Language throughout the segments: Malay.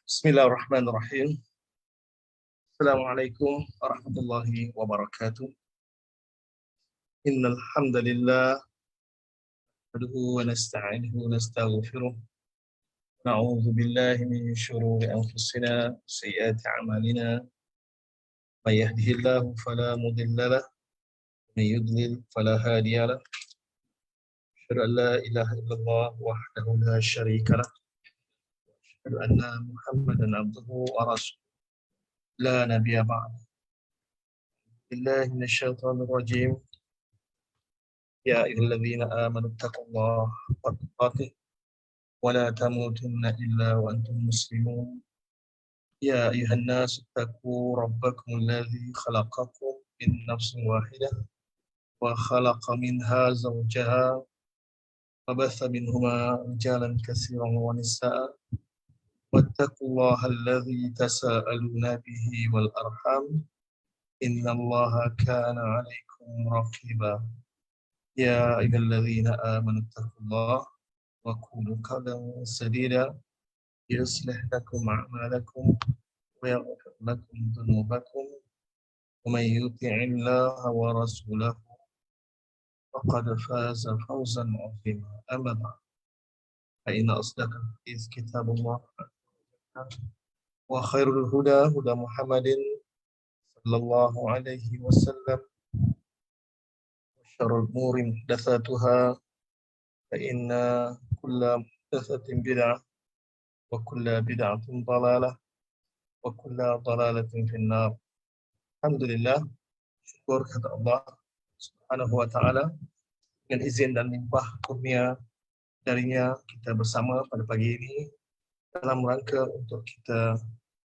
Bismillahirrahmanirrahim. Assalamualaikum warahmatullahi wabarakatuh. Innal hamdalillah nahmaduhu wa nasta'inuhu wa nastaghfiruh. Na'udzu billahi min shururi anfusina wa sayyiati a'malina. May yahdihillahu fala mudilla lahu wa may yudlil fala hadiya lahu. Asyhadu an la ilaha illallah wahdahu la syarika lahu. Asyhadu anna Muhammadan abduhu wa rasuluh. La nabiyya ba'd. Billahi minasyaitonir rajim. Ya ayyuhalladzina amanu taqullaha haqqa tuqatih wa la tamutunna illa wa antum muslimun. Ya ayyuhan nas taqu rabbakum alladzi khalaqakum min nafsin wahidah wa khalaqa minha zawjaha wa batha minhuma rijalan katsiran wa nisaa wattaqullaha alladzi tasaaluna bihi wal arham innallaha kana 'alaikum raqiba. Ya ayyuhalladzina amanu taqullaha wa qulu qawlan sadida yuslih lakum a'malakum wa yaghfir lakum dhunubakum wa may yuti'illaha wa rasulahu faqad faza fawzan 'azima. Amma ba'd, fa inna asdaqal hadits kitabullah wa khairul huda huda Muhammadin sallallahu alaihi wasallam wa syarrul umuri muhdatsatuha fa inna kulla muhdatsatin bid'ah wa kulla bid'atin dhalalah wa kulla dhalalatin finnar. Alhamdulillah, syukur kepada Allah Subhanahu wa taala, dengan izin dan limpah kurnia darinya kita bersama pada pagi ini dalam rangka untuk kita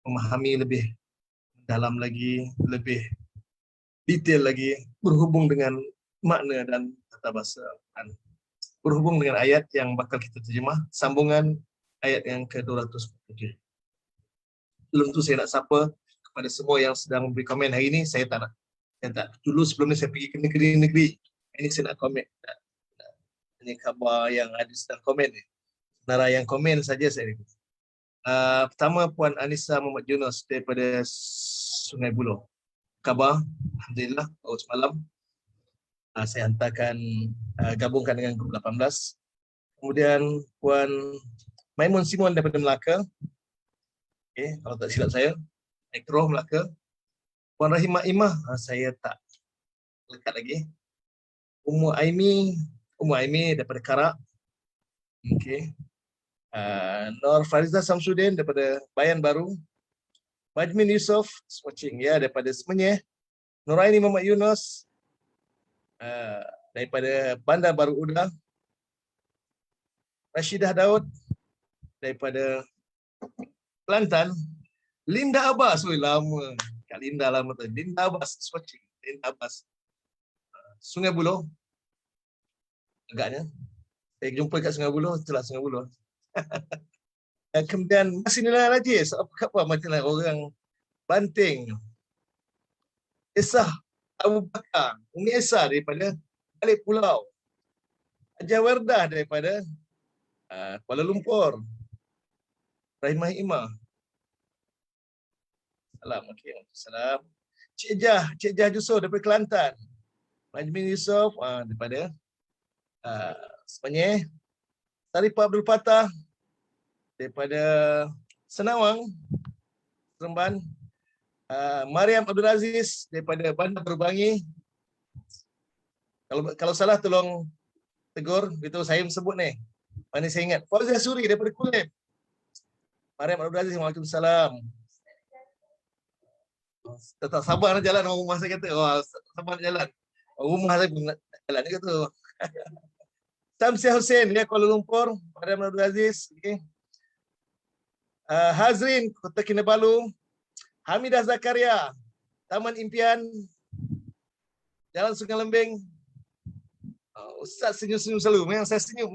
memahami lebih dalam lagi, lebih detail lagi berhubung dengan makna dan tata bahasa Al-Quran. Berhubung dengan ayat yang bakal kita terjemah, sambungan ayat yang ke-247. Belum tu saya nak sapa kepada semua yang sedang beri komen hari ini. Saya tak. Dulu sebelum ni saya pergi ke negeri-negeri. Ini saya nak komen. Ini khabar yang ada sedang komen ni. Nara yang komen saja saya. Pertama, Puan Anissa Muhammad Yunus daripada Sungai Buloh. Khabar, alhamdulillah, baru semalam saya hantarkan, gabungkan dengan grup 18. Kemudian Puan Maimun Simon daripada Melaka. Okay, kalau tak silap saya, Ekro Melaka. Puan Rahimah Imah, saya tak lekat lagi. Ummu Aimi daripada Karak. Okay. Nur Fariza Samsudin daripada Bayan Baru. Majmin Yusof watching ya daripada Semenyih. Nuraini Muhammad Yunus daripada Bandar Baru Udang. Rashidah Daud daripada Kelantan. Linda Abbas, lama. Kak Linda lama tu. Linda Abbas watching. Linda Abbas. Sungai Buloh. Agaknya. Saya jumpa kat Sungai Buloh, itulah Sungai Buloh. Kemudian masih nilai Rajis. Apa macam orang Banting. Esah Abu Bakar. Umi Esah daripada Balik Pulau. Hajar Wardah daripada Kuala Lumpur. Rahimah Imah. Salam. Okay. Salam. Cik Jah Yusof daripada Kelantan. Majmin Yusof daripada Semenyih. Saripah Abdul Fattah daripada Senawang, Seremban. Mariam Abdul Aziz daripada Bandar Berbangi. Kalau salah tolong tegur, begitu saya sebut ni. Mana saya ingat. Fauzia Suri daripada Kulim. Mariam Abdul Aziz, Waalaikumsalam. Tak sabar nak jalan rumah saya kata. Sabar nak jalan. Rumah saya pun nak jalan juga tu. Samsia Hussein, dia Kuala Lumpur. Mariam Abdul Aziz. Okay. Hazrin, Kota Kinabalu. Hamidah Zakaria, Taman Impian, Jalan Sungai Lembing. Ustaz senyum-senyum selalu. Memang saya senyum.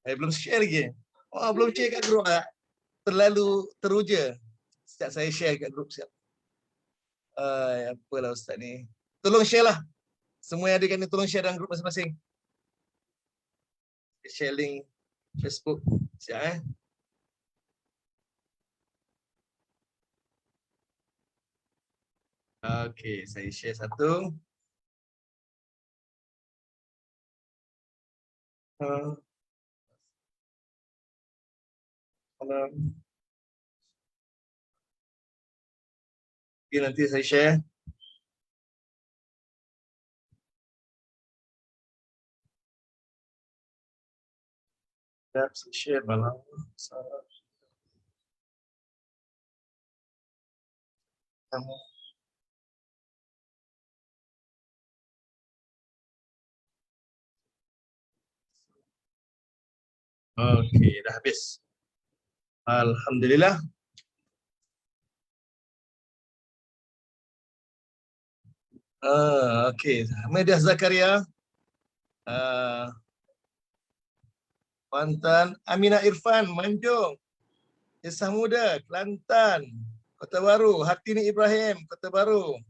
Saya belum share lagi. Belum share kat grup. Terlalu teruja sejak saya share kat grup siap. Apalah Ustaz ni. Tolong share lah. Semua yang ada kan ni tolong share dalam grup masing-masing. Share link Facebook. Siap Okey, saya share satu. Uh, okay, nanti saya share. Saya share malam. Kamu. Okey, dah habis. Alhamdulillah. Okey, Media Zakaria. Kuantan Aminah Irfan, Manjung. Kisah Muda, Kelantan. Kota Baru, Hartini Ibrahim, Kota Baru.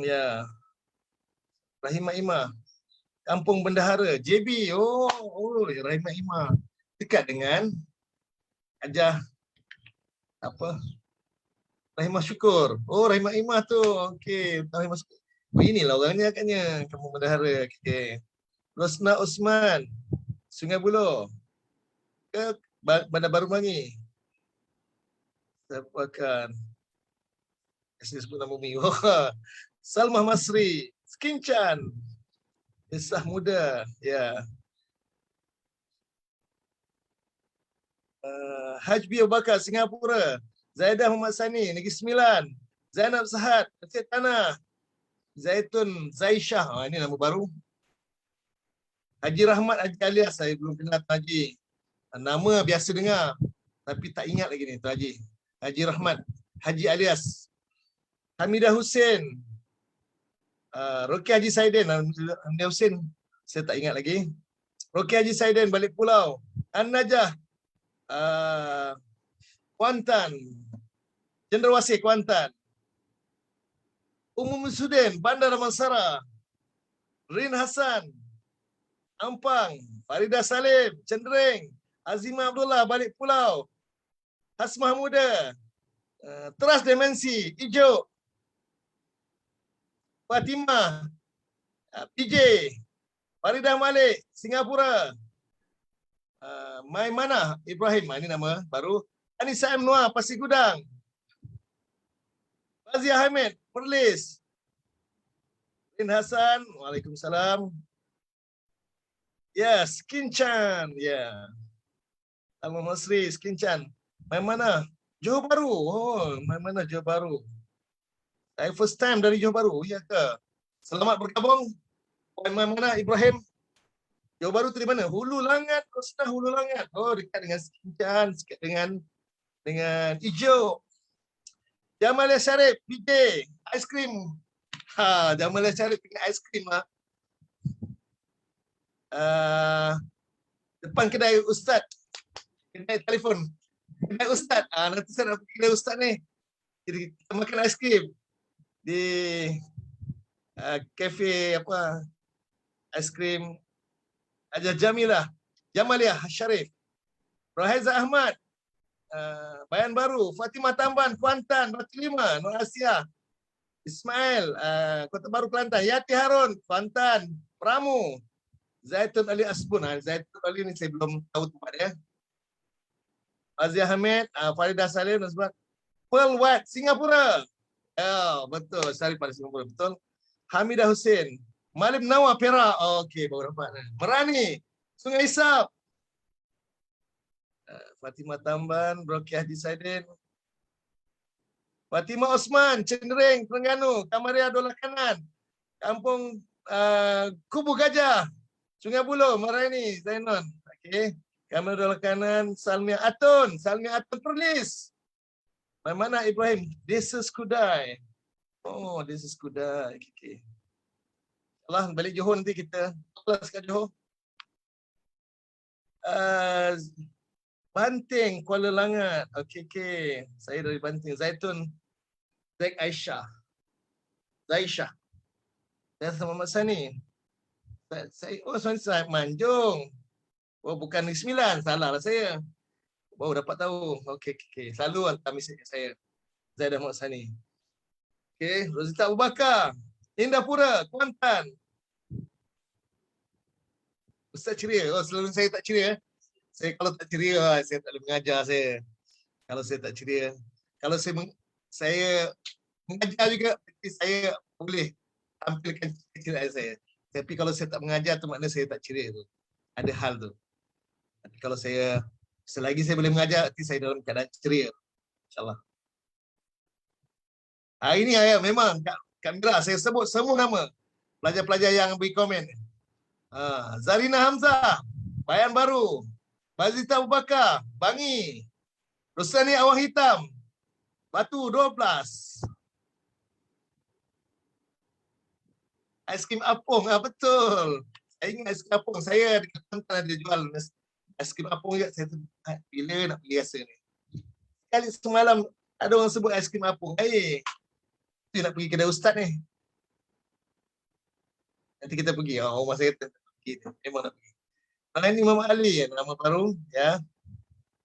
Ya. Rahimah Imah, Kampung Bendahara, JB. Rahimah Imah. Dekat dengan Ajah apa? Rahimah Syukur. Rahimah Imah tu. Okey, Rahimah Syukur. Inilah orangnya agaknya, Kampung Bendahara. Okey. Rosna Osman, Sungai Buloh. Ke Bandar Baru Mangi. Siapa akan saya sebut nama Umi. Salmah Masri, Skincan. Kisah Muda. Ya. Hajbi Abu Bakar, Singapura. Zaidah Muhammad Sani, Negeri Sembilan. Zainab Sahad, Mesir Tanah. Zaitun Zaisyah, ini nama baru. Haji Rahmat Haji Alias, saya belum kenal Haji. Nama biasa dengar, tapi tak ingat lagi ni, Haji. Haji Rahmat Haji Alias. Hamidah Hussein. Roki Haji Saidin. Hamidah Hussein, saya tak ingat lagi. Roki Haji Saidin, Balik Pulau. An-Najah, Kuantan. Cendrawasih, Kuantan. Umum Sudin, Bandar Damansara. Rin Hassan, Ampang. Farida Salim, Cendereng. Azimah Abdullah, Balik Pulau. Hasmah Muda, Teras Dimensi, Ijuk. Fatimah, PJ. Faridah Malik, Singapura. Maimanah Ibrahim, ini nama baru. Anissa M. Noah, Pasir Gudang. Fazia Hamid, Perlis. Rin Hassan, Waalaikumsalam. Ya, Skinchan. Ya. Alma Masri, Skinchan. Maimanah, Johor Baru. Maimanah, Johor Baru. Saya first time dari Johor Baru, ya ke? Selamat bergabung. Maimanah Ibrahim. Johor Baru tu di mana? Hulu Langat, Kosna Hulu Langat. Dekat dengan Skinchan, dekat dengan Ijuk. Jamalia Syarif, PJ, aiskrim. Jamalia Syarif dengan aiskrim. Depan kedai Ustaz. Kedai telefon. Kedai Ustaz. Nanti saya nak pergi kedai Ustaz ni. Jadi kita makan aiskrim. Di kafe apa? Aiskrim Haji Jamilah. Jamalia Syarif. Rahaiza Ahmad. Bayan Baru, Fatimah Tamban, Kuantan, Batu Lima, Nur Asia, Ismail, Kota Baru Kelantan, Yati Harun, Kuantan, Pramu, Zaitun Ali Asbun. Zaitun Ali ni saya belum tahu tempat dia. Azia Hamid, Faridah Salim, Pearl White, Singapura. Betul, Syarif pada Singapura, betul. Hamidah Hussein, Malim Nawa, Perak. Okey, baru dapat. Merani, Sungai Isap. Fatimah Tamban, Roki Haji Saidin. Fatimah Osman, Cendereng, Terengganu. Kamaria Dola Kanan. Kampung Kubu Gajah. Sungai Buloh, Maraini, Zainon. Okey. Kamaria Dola Kanan, Salmia Atun. Salmia Atun Perlis. Mana Ibrahim? Desa Skudai. Desa Skudai. Okay. Allah balik Johor nanti kita kelas kat Johor. Banting, Kuala Langat. Okey. Saya dari Banting. Zaitun Zaid Aisyah. Zaisyah. Saya sama Mak Sani. Oh, saya Manjung. Oh, bukan Negeri Sembilan. Salah lah saya. Baru dapat tahu. Okey. Selalu hantar mesej kat saya. Zaid Ahmad Sani. Okey. Rozita Abu Bakar. Indahpura, Kuantan. Ustaz ceria. Oh, selalu saya tak ceria. Saya kalau tak ceria, saya tak boleh mengajar saya. Kalau saya tak ceria. Kalau saya mengajar juga, saya boleh tampilkan keceriaan saya. Tapi kalau saya tak mengajar tu maknanya saya tak ceria tu. Ada hal tu. Tapi kalau saya selagi saya boleh mengajar, nanti saya dalam keadaan ceria. InsyaAllah. Hari ini ayah memang Kak Mira, saya sebut semua nama pelajar-pelajar yang beri komen. Zarina Hamzah, Bayan Baru, Bazita Abu Bakar, Bangi, Rosani Awang Hitam, Batu 12. Aiskrim Apung, betul. Saya ingat aiskrim Apung. Saya dekat Kelantan ada jual aiskrim Apung juga. Saya bila nak pergi rasa ni. Sekali semalam ada orang sebut aiskrim Apung. Kita nak pergi kedai ustaz ni. Nanti kita pergi. Rumah saya pergi. Memang nak pergi. Kalau ini Muhammad Ali, nama baru. Ya.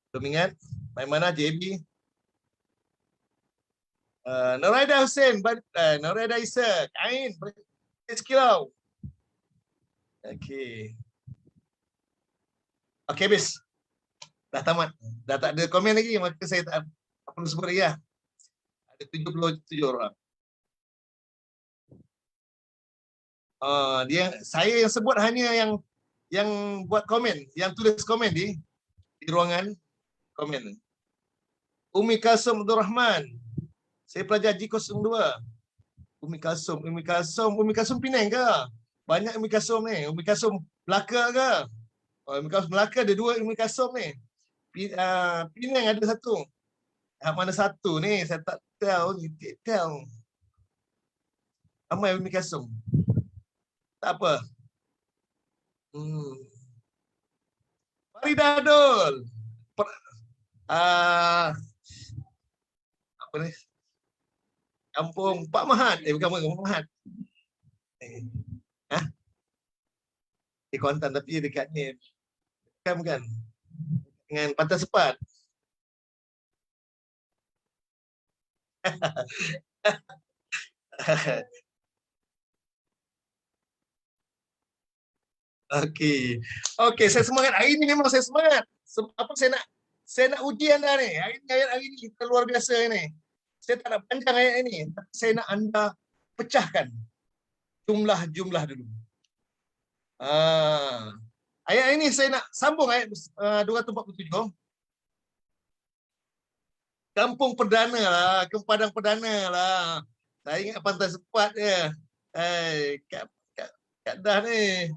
Belum ingat. Mana JB. Noraida Hussein. Noraida Isa. Ain. Sekilau. Okey. Okey, habis. Dah tamat. Dah tak ada komen lagi. Maka saya tak perlu sebut lagi lah. Ada 77 orang. Saya yang sebut hanya yang buat komen, yang tulis komen di ruangan komen. Umi Kasum Abdul Rahman. Saya pelajar G02. Umi Kasum Penang ke? Banyak Umi Kasum ni. Umi Kasum Melaka ke? Umi Kasum Melaka ada 2 Umi Kasum ni. Penang ada 1. Mana satu ni? Saya tak tahu. Ramai Umi Kasum. Tak apa. Farida Adul. Apa ni? Kampung Pak Mahat. Bukan Pak Mahat. Di Kuantan tapi dekat ni. Bukan. Dengan Pantai Sepat. Okey, saya semangat. Hari ni memang saya semangat. Apa saya nak uji anda ni. Hari ni kita luar biasa ni. Saya tak nak panjang ayat ini. Saya nak anda pecahkan jumlah dulu. Ayat ini saya nak sambung ayat 247. Kampung Perdana lah, ke Padang Perdana lah. Saya ingat Pantai Sepat je. Kat dah ni.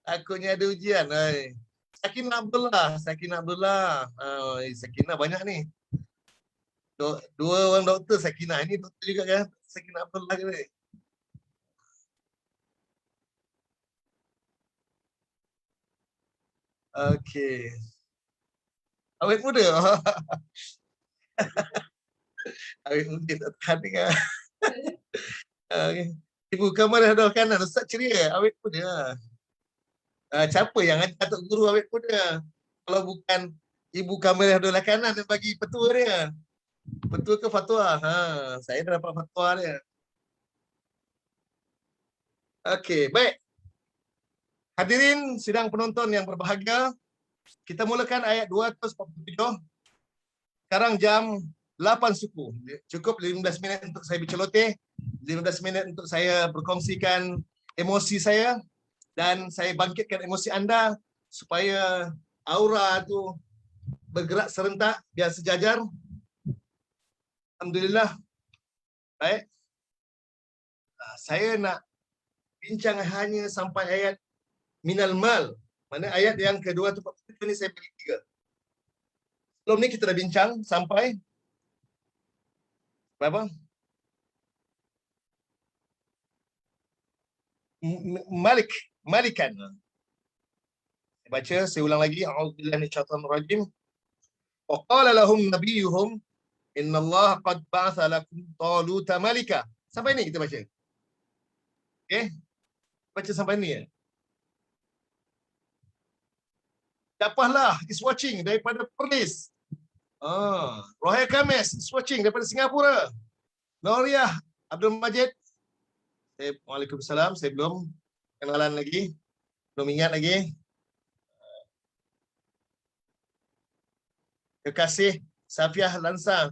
Takutnya ada ujian. Sakinah Abdullah. Sakinah banyak ni. 2 orang doktor Sakinah. Ini doktor juga kan? Sakinah Abdullah ke ni? Okey. Awet muda. Awet muda tak tahan dengar. Ibu Kamarah Abdul Kanan. Ustaz ceria. Awet muda. Siapa yang ajar Tok Guru awet muda? Kalau bukan Ibu Kamarah Abdul Kanan yang bagi petua dia. Petua ke fatwa? Saya dah dapat fatwa dia. Okey, baik. Hadirin sidang penonton yang berbahagia, kita mulakan ayat 247. Sekarang jam 8 suku. Cukup 15 minit untuk saya berceloteh, 15 minit untuk saya berkongsikan emosi saya dan saya bangkitkan emosi anda supaya aura tu bergerak serentak biar sejajar. Alhamdulillah. Baik. Saya nak bincang hanya sampai ayat minal mal. Mana ayat yang kedua tu ni saya bagi 3. Sebelum ni kita dah bincang sampai berapa? Malikan. Saya baca, saya ulang lagi. A'udzubillahi minasyaitonir rajim. Wa qala lahum nabiyuhum Innallaha qad ba'atha lakum taluta malika. Sampai ni kita baca. Okey? Baca sampai ni ya. Dapatlah is watching daripada Perlis. Rohaya Kamis is watching daripada Singapura. Noriah Abdul Majid. Waalaikumsalam. Saya belum kenalan lagi. Belum ingat lagi. Kekasih Safiah Lansang.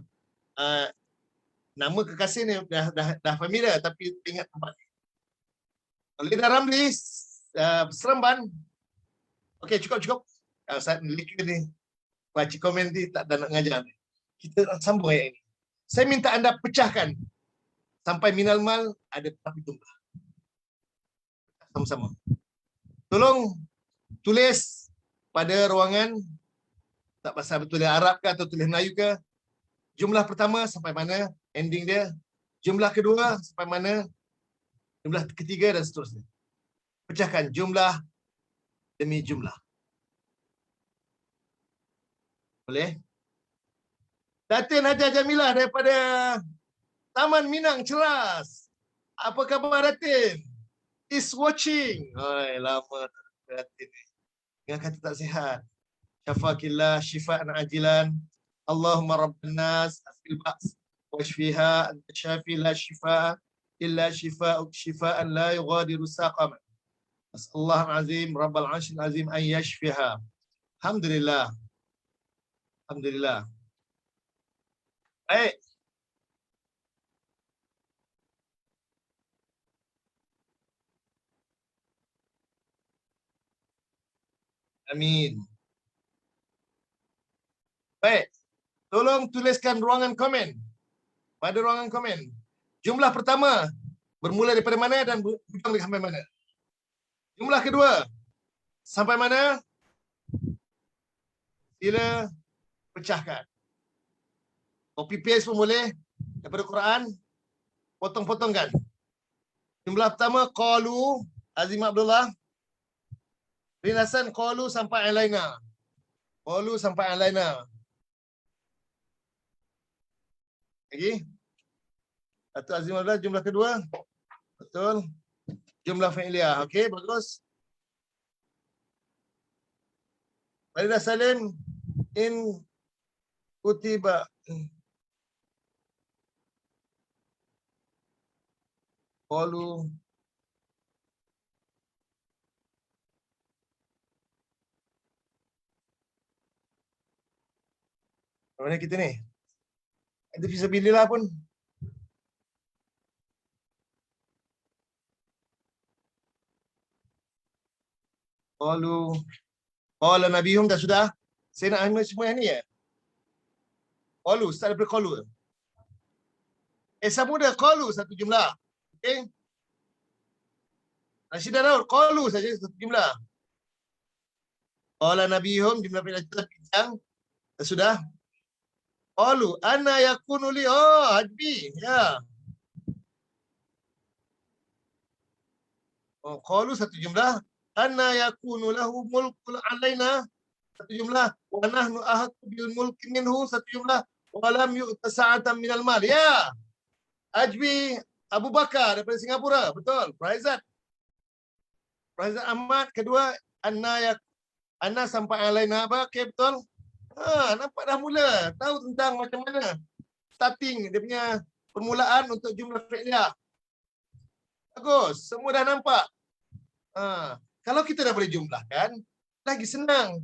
Nama kekasih ni dah familiar tapi ingat tempat. Lina Ramli Seremban. Okey, cukup. Saya ni baca komen ni tak ada nak ngajar ni. Kita sambung ayat ini. Saya minta anda pecahkan sampai minal mal ada berapa jumlah. Sama-sama. Tolong tulis pada ruangan, tak pasal tulis Arab ke atau tulis Melayu ke, jumlah pertama sampai mana ending dia, jumlah kedua sampai mana, jumlah ketiga dan seterusnya. Pecahkan jumlah demi jumlah. Boleh? Datin Hajar Jamilah daripada Taman Minang Ceras. Apa khabar Datin? Is watching. Lama Datin ni. Ingat kata tak sihat. Syafakillah syifa'an ajilan. Allahumma rabban nas asfil ba's washfiha anta syafi la shifa'a illa shifa'uk shifa'an la yughadiru saqama. As'allahu azim rabbal arsyil azim an yashfiha. Alhamdulillah. Alhamdulillah. Baik. Amin. Baik. Tolong tuliskan ruangan komen. Pada ruangan komen. Jumlah pertama bermula daripada mana dan berhujung sampai mana. Jumlah kedua sampai mana? Sila pecahkan. Copy paste pun boleh daripada Quran. Potong-potongkan. Jumlah pertama qalu Azim Abdullah. Rinasan qalu sampai alaina. Qalu sampai alaina. Lagi? Datuk Azim Abdullah jumlah kedua. Betul. Jumlah fi'liyah. Okey, bagus. Farida Salim in kutiba. Qalu mana kita ni? Ada fisabilillah pun. Qalu qala nabiyum dah sudah. Saya nak ambil semua yang ni ya. Qalu start daripada qalu. Samuda qalu satu jumlah. Okey. Rashidah Daud qalu saja satu jumlah. Qala nabiyum jumlah pinjang. Dah sudah. Qalu anna yakunu li hajbi ya. Qalu satu jumlah. Anna yakunu lahu mulkul alaina satu jumlah. Wa nahnu ahaqqu bil mulki minhu satu jumlah. Wa lam yu'ta sa'atan minal mal. Ya. Hajbi Abu Bakar daripada Singapura. Betul. Praizat Ahmad. Kedua Anna sampai alaina apa? Okay, betul. Nampak dah mula. Tahu tentang macam mana starting dia punya permulaan untuk jumlah fi'liyah. Bagus. Semua dah nampak. Kalau kita dah boleh jumlahkan, lagi senang.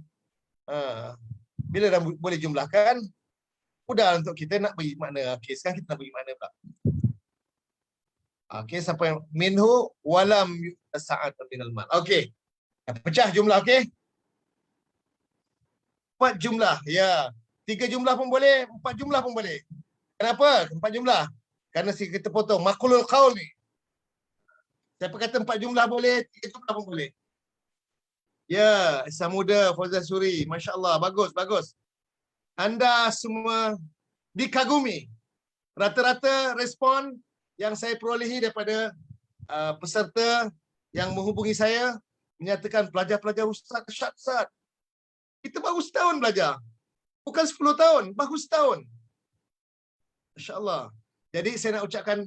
Bila dah boleh jumlahkan, mudah untuk kita nak bagi makna. Okey, sekarang kita nak bagi makna pula. Okey, sampai minhu walam sa'atan minal mal. Okey. Pecah jumlah, okey? 4 jumlah. Ya. 3 jumlah pun boleh, 4 jumlah pun boleh. Kenapa? 4 jumlah. Kerana kita potong maqulul qaul ni. Siapa kata 4 jumlah boleh, 3 jumlah pun boleh. Ya, Samuda Fauzal Suri. Masya Allah, bagus, bagus. Anda semua dikagumi. Rata-rata respon yang saya perolehi daripada peserta yang menghubungi saya menyatakan pelajar-pelajar ustaz. Kita baru setahun belajar. Bukan 10 tahun, baru setahun. Masya Allah. Jadi saya nak ucapkan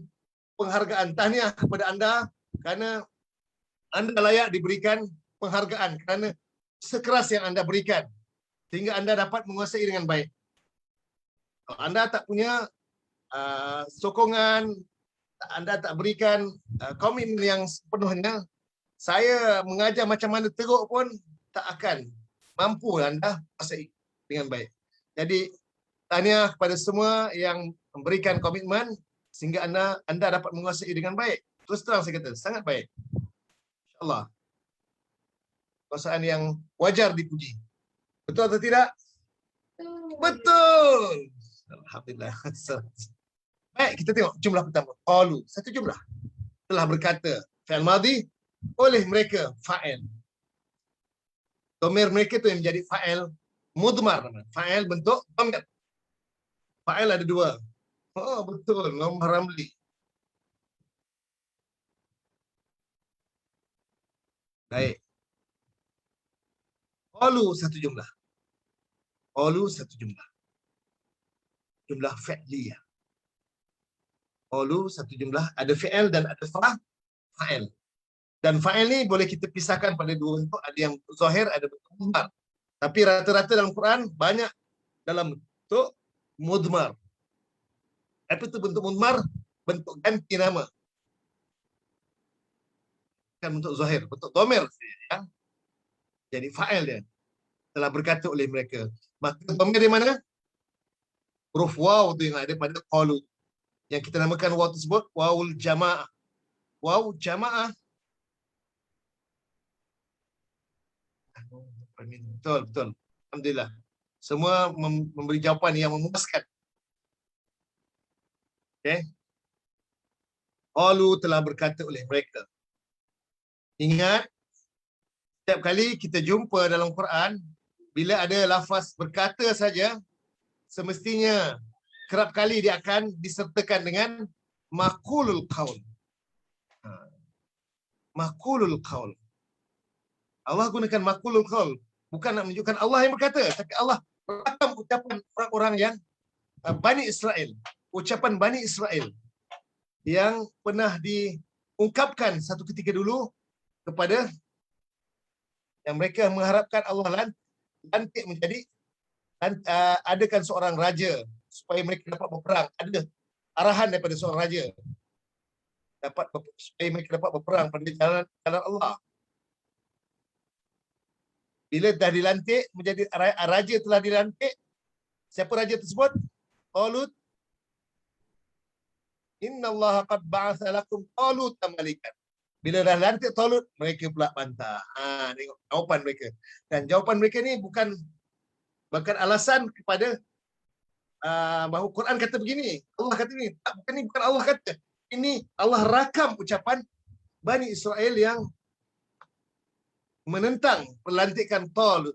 penghargaan, tahniah kepada anda kerana anda layak diberikan penghargaan kerana sekeras yang anda berikan sehingga anda dapat menguasai dengan baik. Kalau anda tak punya sokongan, anda tak berikan komitmen yang sepenuhnya, saya mengajar macam mana teruk pun tak akan mampu anda kuasai dengan baik. Jadi tahniah kepada semua yang memberikan komitmen sehingga anda dapat menguasai dengan baik. Terus terang saya kata, sangat baik. InsyaAllah. Kuasaan yang wajar dipuji. Betul atau tidak? Betul. Alhamdulillah. Baik, kita tengok jumlah pertama. Qalu, satu jumlah. Telah berkata, fi'il madhi oleh mereka fa'il. Dhamir mereka tu yang menjadi fa'il mudmar. Fa'il bentuk dhamir. Fa'il ada dua. Oh, betul. Nombor Ramli. Baik. Qalu satu jumlah. Qalu satu jumlah. Jumlah fi'liyah. Qalu satu jumlah. Ada fi'il dan ada fa'il. Dan fa'il ni boleh kita pisahkan pada dua bentuk. Ada yang zahir, ada bentuk mudmar. Tapi rata-rata dalam Quran banyak dalam bentuk mudmar. Apa itu bentuk mudmar? Bentuk ganti nama. Bukan bentuk zahir, bentuk dhamir. Ya? Jadi fa'il dia. Telah berkata oleh mereka. Maka dhamir di mana? Huruf waw tu yang ada pada qalu. Yang kita namakan waw tersebut wawul jamaah. Waw jamaah. Betul, betul. Alhamdulillah. Semua memberi jawapan yang memuaskan. Okey. Qalu telah berkata oleh mereka. Ingat, setiap kali kita jumpa dalam Quran, bila ada lafaz berkata saja, semestinya kerap kali dia akan disertakan dengan maqulul qaul. Maqulul qaul. Allah gunakan maqulul qaul bukan nak menunjukkan Allah yang berkata, tapi Allah rakam ucapan orang-orang yang Bani Israel, ucapan Bani Israel yang pernah diungkapkan satu ketika dulu kepada yang mereka mengharapkan Allah lantik menjadi adakan seorang raja supaya mereka dapat berperang. Ada arahan daripada seorang raja supaya mereka dapat berperang pada jalan Allah. Bila dah dilantik menjadi raja, telah dilantik, siapa raja tersebut? Talut. Innallaha qad ba'atha lakum taluta malikan. Bila dah lantik Talut, mereka pula bantah. Tengok jawapan mereka. Dan jawapan mereka ni bukan alasan kepada bahawa Quran kata begini, Allah kata begini. Tak, bukan ni, bukan Allah kata. Ini Allah rakam ucapan Bani Israel yang menentang pelantikan Talut.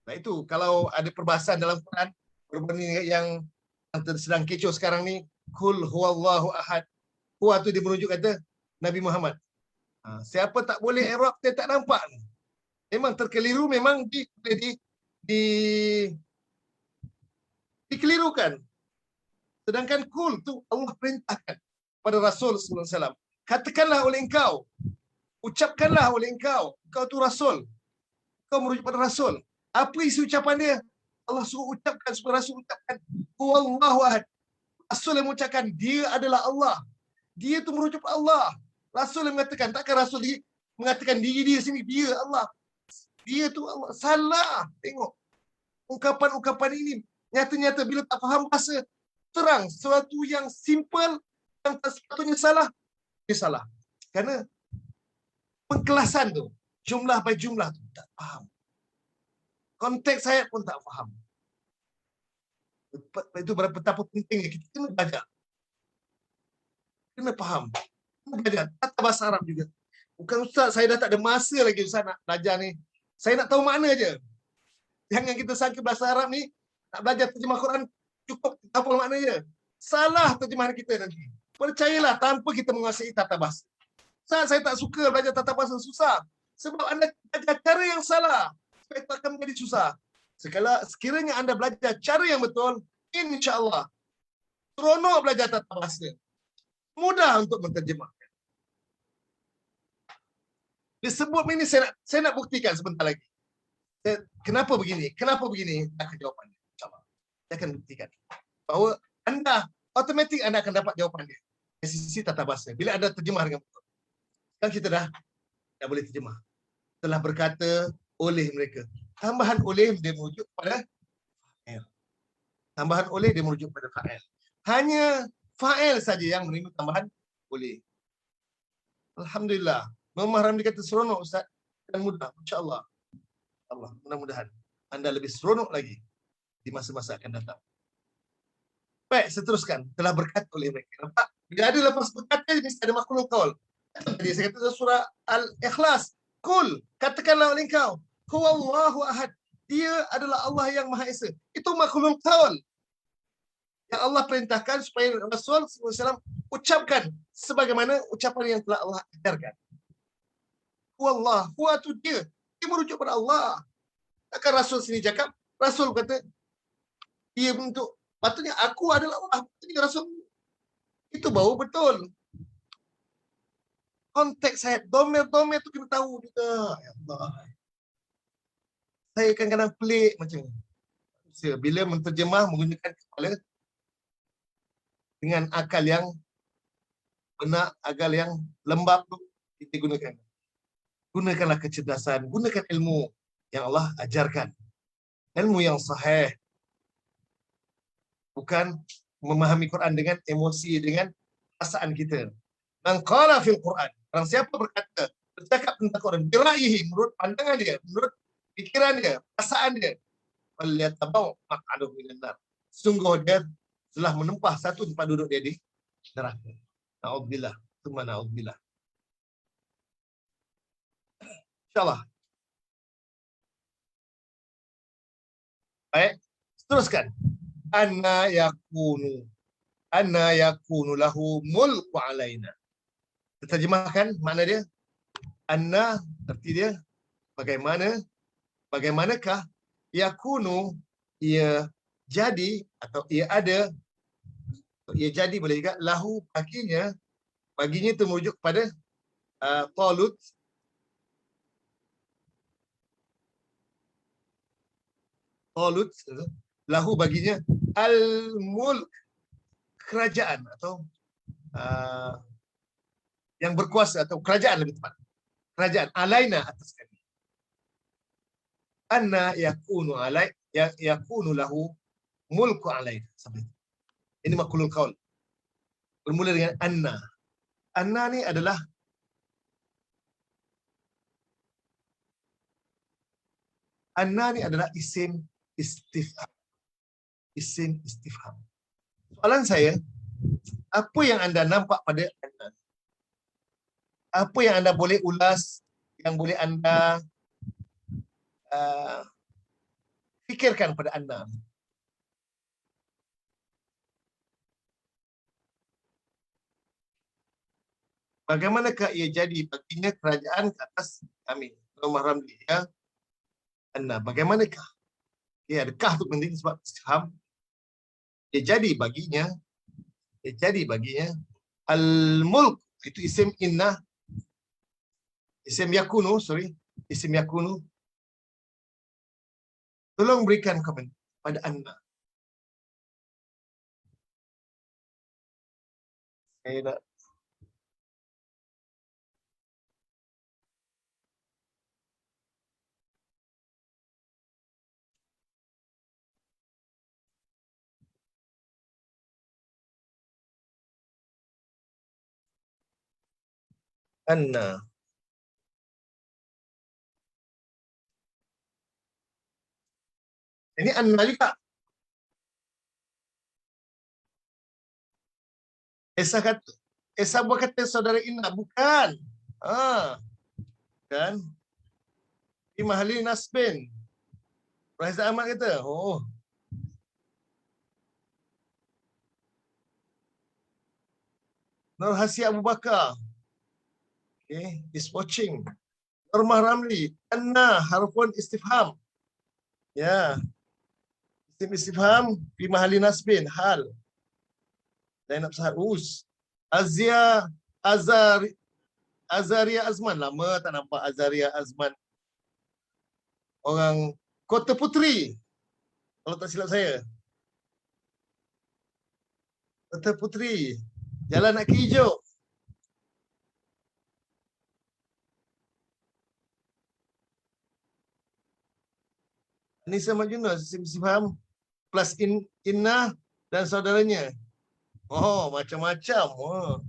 Nah itu, kalau ada perbahasan dalam Quran, perbandingan yang sedang kecoh sekarang ni, Kul huwallahu ahad. Huwa tu dia merujuk kata Nabi Muhammad. Siapa tak boleh Arab, dia tak nampak. Memang terkeliru, memang dikelirukan. Sedangkan kul tu Allah perintahkan pada Rasul sallallahu alaihi wasallam. Katakanlah oleh engkau, ucapkanlah oleh engkau tu Rasul. Kau merujuk pada Rasul. Apa isi ucapan dia? Allah suruh ucapkan, supaya Rasul ucapkan huwallahu ahad. Rasul yang mengucapkan dia adalah Allah. Dia tu merujuk pada Allah. Rasul yang mengatakan, takkan Rasul mengatakan diri dia sini, dia Allah. Dia tu Allah. Salah. Tengok. Ungkapan-ungkapan ini nyata-nyata bila tak faham bahasa, terang sesuatu yang simple yang tak sepatutnya salah, dia salah. Kerana pengkelasan tu, jumlah by jumlah tu tak faham. Konteks ayat pun tak faham. Itu betapa pentingnya kita kena belajar. Kena faham. Kena belajar. Tata bahasa Arab juga. Bukan Ustaz, saya dah tak ada masa lagi Ustaz nak belajar ni. Saya nak tahu makna je. Jangan kita sangka bahasa Arab ni, nak belajar terjemah Quran, cukup hafal makna je. Salah terjemahan kita nanti. Percayalah, tanpa kita menguasai tata bahasa. Ustaz, saya tak suka belajar tata bahasa, susah. Sebab anda belajar cara yang salah. Supaya tak akan menjadi susah. Sekiranya anda belajar cara yang betul, insya-Allah seronok belajar tata bahasa. Mudah untuk menterjemah. Disebut ini saya nak buktikan sebentar lagi. Kenapa begini? Kenapa begini? Akan jawapannya. InsyaAllah. Saya akan buktikan. Bahawa anda, automatik anda akan dapat jawapannya. Dari sisi tata bahasa. Bila anda terjemah dengan betul. Kan kita dah boleh terjemah. Telah berkata oleh mereka. Tambahan oleh dia merujuk pada fa'il. Tambahan oleh dia merujuk pada fa'il. Hanya fa'il saja yang menerima tambahan oleh. Alhamdulillah. Memahami kata seronok Ustaz dan mudah. InsyaAllah. Allah, mudah-mudahan anda lebih seronok lagi di masa-masa akan datang. Baik, seteruskan. Telah berkata oleh mereka. Nampak? Bila ada lepas berkata, mesti ada makhluk kaul. Jadi saya kata surah Al-Ikhlas. Kul, katakanlah oleh engkau. Huwallahu ahad. Dia adalah Allah yang Maha Esa. Itu makhluk kaul. Yang Allah perintahkan supaya Rasul SAW ucapkan sebagaimana ucapan yang telah Allah ajarkan. Huwallah. Huwa itu dia. Dia merujuk pada Allah. Akan Rasul sini cakap, Rasul kata, dia bentuk, patutnya aku adalah Allah. Patutnya Rasul. Itu baru betul. Konteks saya, domer-domer itu kita tahu juga. Ya Allah. Saya kadang-kadang pelik macam ni. Bila menterjemah menggunakan kepala dengan akal yang benar, akal yang lembab tu kita gunakan. Gunakanlah kecerdasan, gunakan ilmu yang Allah ajarkan. Ilmu yang sahih. Bukan memahami Quran dengan emosi, dengan perasaan kita. Man qala fil Quran. Orang siapa berkata, bercakap tentang Quran, biraihi, menurut pandangan dia, menurut fikiran dia, perasaan dia, falyatabau maq'adahu minan nar. Sungguh dia telah menempah satu tempat duduk dia di neraka. Na'udzubillah. Tsumma na'udzubillah. InsyaAllah. Baik, teruskan. Anna yakunu lahu mulku alaina. Terjemahkan makna dia. Anna, arti dia bagaimanakah yakunu ia jadi atau ia ada, ia jadi boleh juga lahu baginya itu merujuk pada Talut lahu baginya al-mulk, kerajaan atau yang berkuasa atau kerajaan lebih tepat. Kerajaan alaina atas kami. Anna yakunu lahu mulku alaina. Sampai. Ini makulul qaul. Bermula dengan anna. Anna ni adalah isim istifham. Isim istifham. Soalan saya, apa yang anda nampak pada anna? Apa yang anda boleh ulas, yang boleh anda fikirkan pada anda? Bagaimanakah ia jadi baginya kerajaan ke atas kami? Rumah Ramli, ya. Anda, bagaimanakah? Ya, adakah itu penting sebab istifham? Ia jadi baginya al-mulk, itu isim inna, isim yakunu. Tolong berikan komen pada anda. Saya nak anna. Ini anna juga. Esa buat kata saudara Inna, bukan. Kan? Di mahali nasbin. Raisa Ahmad kata, Nur Hasya Abu Bakar. Okay, is watching. Norma Ramli, anna harfun istifham. Ya. Isim istifham fi mahalli nasbin hal. Zainab Sahar Us. Azia Azar Azaria Azman. Lama tak nampak Azaria Azman. Orang Kota Puteri. Kalau tak silap saya. Kota Puteri. Jalan Nak Hijau. Anissa Majunus. Isim istifham plus inna dan saudaranya. Oh, macam-macam. Oh.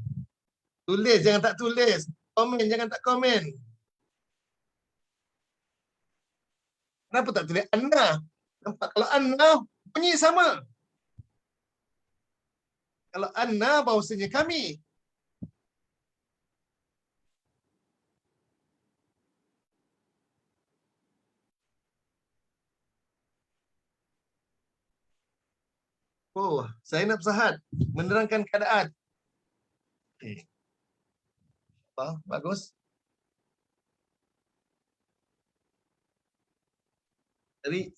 Tulis, jangan tak tulis. Komen, jangan tak komen. Kenapa tak tulis Anna? Nampak kalau Anna, bunyi sama. Kalau Anna, bahasanya kami. Oh, Zainab Sahad menerangkan keadaan. Okay. Bagus. Dari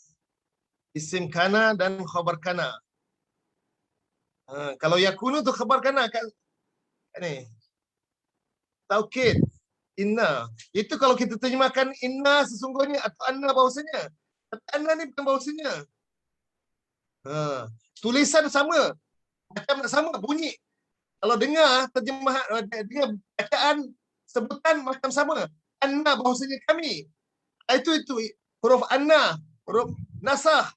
isim kana dan khabar kana. Kalau yakunu tu khabar kana kan ni. Taukid inna. Itu kalau kita terjemahkan inna sesungguhnya atau anna bahasanya. Anna ni bukan bahasanya. Tulisan sama. Macam sama bunyi. Kalau dengar terjemahan, dengar bacaan sebutan macam sama. Anna bahasanya kami. Itu huruf anna, huruf nasah.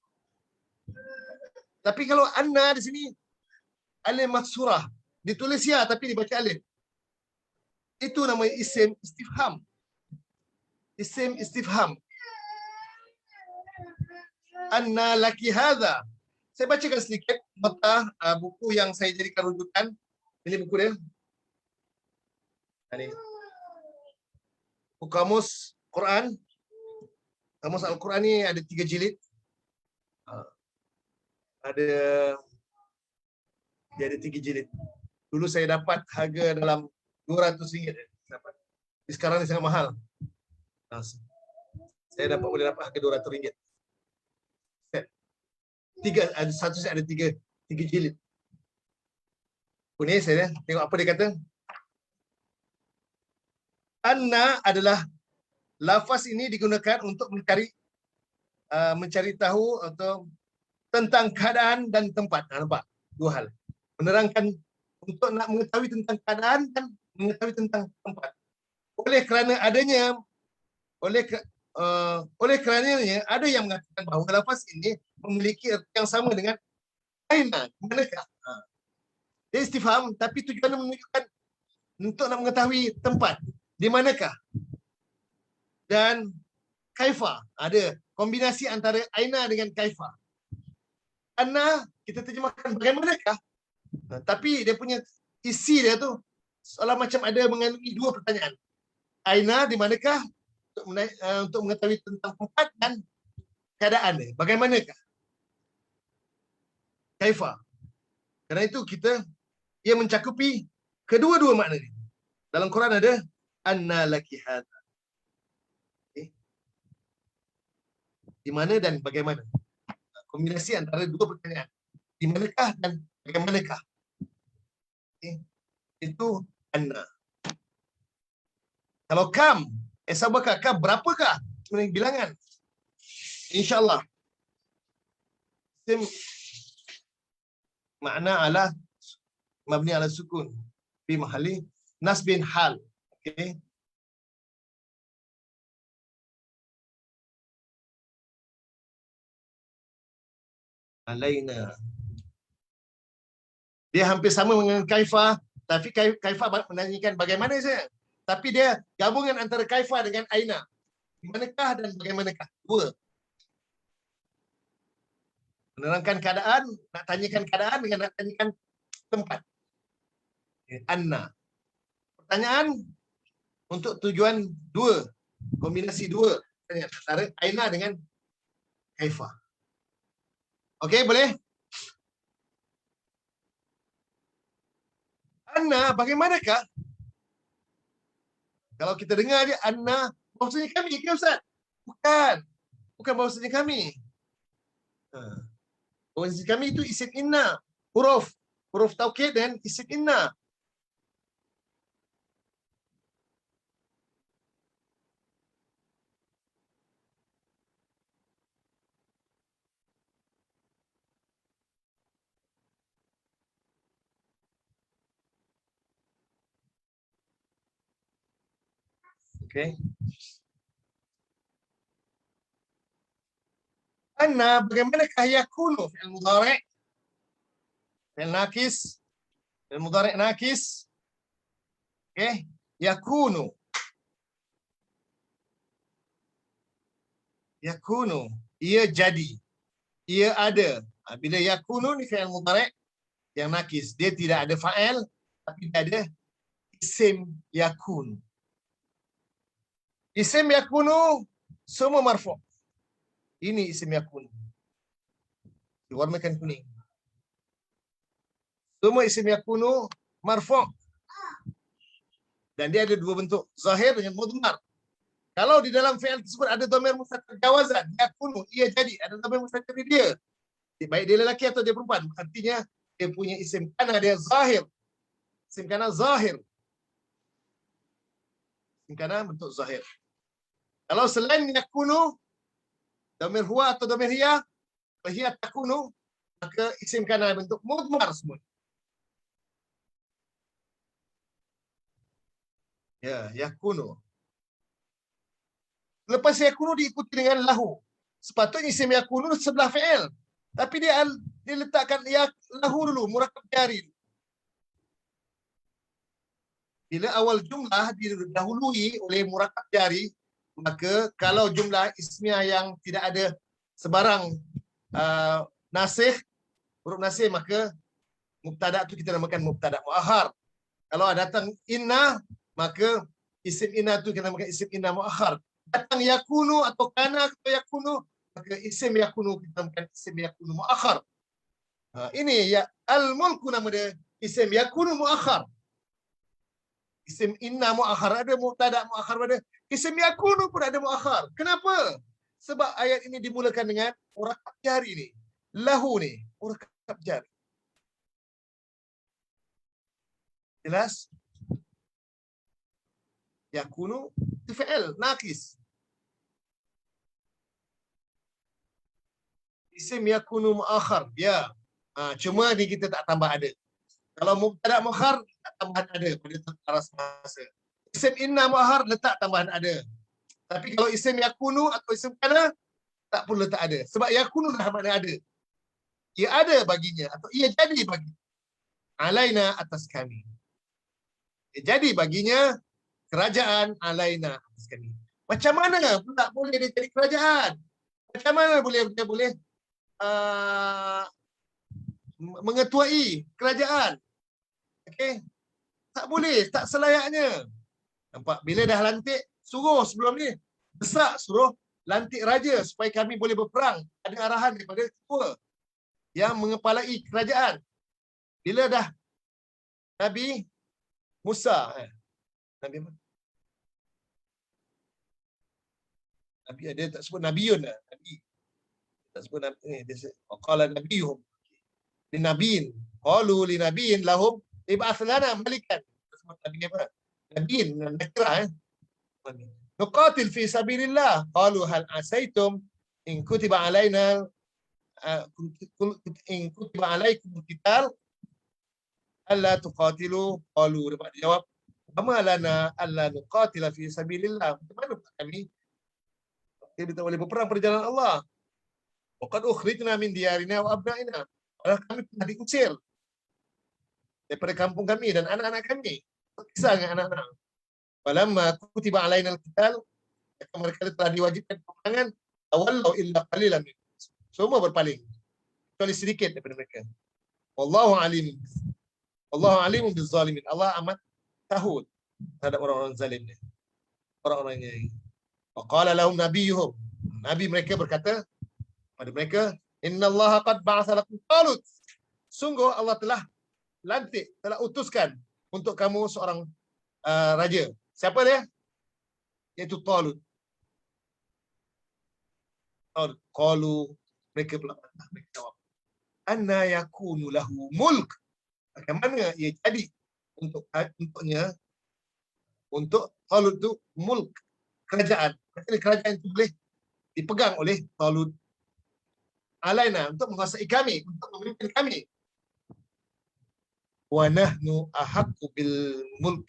Tapi kalau anna di sini alif maksurah, ditulis ya tapi dibaca alif. Itu namanya isim istifham. Isim istifham. Anna laki hadha. Saya bacakan sedikit nota buku yang saya jadikan rujukan. Ini buku dia. Ini. Buku kamus Quran. Kamus Al-Quran ni ada 3 jilid. Dia ada 3 jilid. Dulu saya dapat harga dalam RM200. Dapat. Sekarang ni sangat mahal. Saya boleh dapat harga RM200. Satu set ada 3 jilid. Ini saya tengok apa dia kata. Anna adalah lafaz ini digunakan untuk mencari tahu atau tentang keadaan dan tempat. Nampak? 2 hal. Menerangkan untuk nak mengetahui tentang keadaan dan mengetahui tentang tempat. Oleh kerananya ada yang mengatakan bahawa lafaz ini memiliki erti yang sama dengan aina, manakah. Dia istifham tapi tujuannya menunjukkan untuk nak mengetahui tempat, di manakah. Dan kaifa, ada kombinasi antara aina dengan kaifa. Anna kita terjemahkan bagaimanakah, tapi dia punya isi dia tu seolah macam ada mengandungi 2 pertanyaan. Aina di manakah untuk mengetahui tentang tempat dan keadaan dia, bagaimanakah. Kaifa. Kerana itu ia mencakupi kedua-dua makna ni. Dalam Quran ada anna laki hadha. Okay. Di mana dan bagaimana. Kombinasi antara 2 pertanyaan. Di manakah dan bagaimanakah. Okay. Itu anna. Kalau kam, sabakah, kam berapakah sebenarnya bilangan. InsyaAllah. Makna ala mabni ala sukun fi mahalli nasbin hal. Okey. Alaina. Dia hampir sama dengan kaifa, tapi kaifa menanyakan bagaimana saja. Tapi dia gabungan antara kaifa dengan aina. Di manakah dan bagaimanakah? 2. Menerangkan keadaan, nak tanyakan keadaan dengan nak tanyakan tempat. Anna. Pertanyaan untuk tujuan 2. Kombinasi 2. Antara aina dengan kaifa. Okey, boleh? Anna, bagaimanakah? Kalau kita dengar dia, Anna, bahasanya kami ke Ustaz? Bukan. Bukan bahasanya kami. Ha. Posisi kami itu isim inna. Huruf taukid dan isim inna. Okey. Anna, bagaimanakah yakunu fi'il mudhari'? Fi'il nakis. Fi'il mudhari' nakis. Okey. Yakunu. Yakunu. Ia jadi. Ia ada. Bila yakunu ni fi'il mudhari' yang nakis. Dia tidak ada fa'il, tapi dia ada isim yakunu. Isim yakunu semua marfu'. Ini isim yakunu. Diwarnakan kuning. Semua isim yakunu marfu'. Dan dia ada dua bentuk, zahir dengan mudmar. Kalau di dalam fi'il tersebut ada dhamir mustatir jawazan, yakunu, ia jadi, ada dhamir mustatir dia. Baik dia lelaki atau dia perempuan. Artinya dia punya isim kana dia zahir. Isim kana zahir. Isim kana bentuk zahir. Kalau selain yakunu, dhamir huwa atau dhamir hiya, hiya takunu, maka isim kana bentuk mudmar semua. Ya, yakunu. Lepas yakunu diikuti dengan lahu. Sepatutnya isim yakunu sebelah fi'il. Tapi dia letakkan lahu dulu, murakab jari. Bila awal jumlah didahului oleh murakab jari, maka kalau jumlah ismiah yang tidak ada sebarang nasih, huruf nasih, maka mubtada tu kita namakan mubtada muakhar. Kalau datang inna, maka isim inna tu kita namakan isim inna muakhar. Datang yakunu atau kana atau yakunu, maka isim yakunu kita namakan isim yakunu muakhar. Ini ya al-mulku nama dia, isim yakunu muakhar. Isim inna muakhar ada, mubtada muakhar ada, isim yakunu pun ada muakhar. Kenapa? Sebab ayat ini dimulakan dengan murakab jari ni. Lahu ni, murakab jari. Jelas? Yakunu itu fi'il nakis. Isim yakunu muakhar. Ya. Cuma ni kita tak tambah ada. Kalau mubtada muakhar, tak tambahan ada pada aras masa. Isim inna muakhar letak tambahan ada. Tapi kalau isim yakunu atau isim kana, tak pun letak ada. Sebab yakunu dah makna ada. Ia ada baginya atau ia jadi bagi. Alaina atas kami. Ia jadi baginya kerajaan alaina atas kami. Macam mana pula boleh dia jadi kerajaan? Macam mana dia boleh mengetuai kerajaan? Okey. Tak boleh, tak selayaknya. Nampak? Bila dah lantik, suruh sebelum ni. Desak suruh lantik raja supaya kami boleh berperang. Ada arahan daripada ketua yang mengepalai kerajaan. Bila dah Nabi Musa, Nabi apa? Nabi ada tak sebut Nabiun lah. Nabi. Tak sebut Nabi. Dia qala nabiyuhum. Li nabiin. Qalu li nabiin lahum ib'ats lana malikan. Sebut Nabi apa? Nabiin, nakirah. Nuqatil fi sabilillah. Qalu hal asaitum in kutiba alaina in kutiba alaikum qital alla tuqatilu. Qalu, dapat jawab, "Ama lana alla nuqatila fi sabilillah." Bagaimana kami kita tak boleh berperang pada jalan Allah? Waqad ukhrijna min diyarina wa abna'ina. Kami telah diusir daripada kampung kami dan anak-anak kami. Kisah dengan anak-anak. Walamma kutiba alaina al-qital, mereka telah diwajibkan peperangan, tawallau illa qalilan. Semua berpaling kecuali sedikit daripada mereka. Wallahu alim. Wallahu alimun bizzalimin. Allah amat tahu terhadap orang-orang zalim ni. Orang-orang yang waqala lahum nabiyuhum. Nabi mereka berkata pada mereka, innallaha qad ba'atha lakum Talut. Sungguh Allah telah lantik, telah utuskan untuk kamu seorang raja. Siapa dia? Iaitu Talut. Qalu Mereka pula bantah. Mereka jawab, anna yakunu lahu mulk. Bagaimana ia jadi untuknya, untuk Talut itu mulk, kerajaan. Maksudnya kerajaan itu boleh dipegang oleh Talut. Alaina, untuk menguasai kami, untuk memimpin kami. Wa nahnu ahaqqu bil mulk.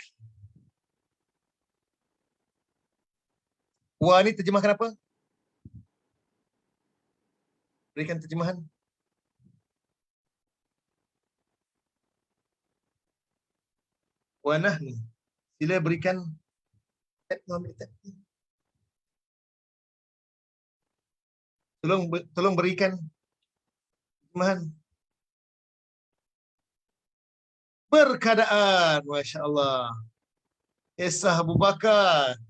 Wa ni terjemahkan apa? Berikan terjemahan. Wa nahnu. Sila berikan tolong berikan terjemahan. Berkeadaan, Masya Allah. Esah Abu Bakar,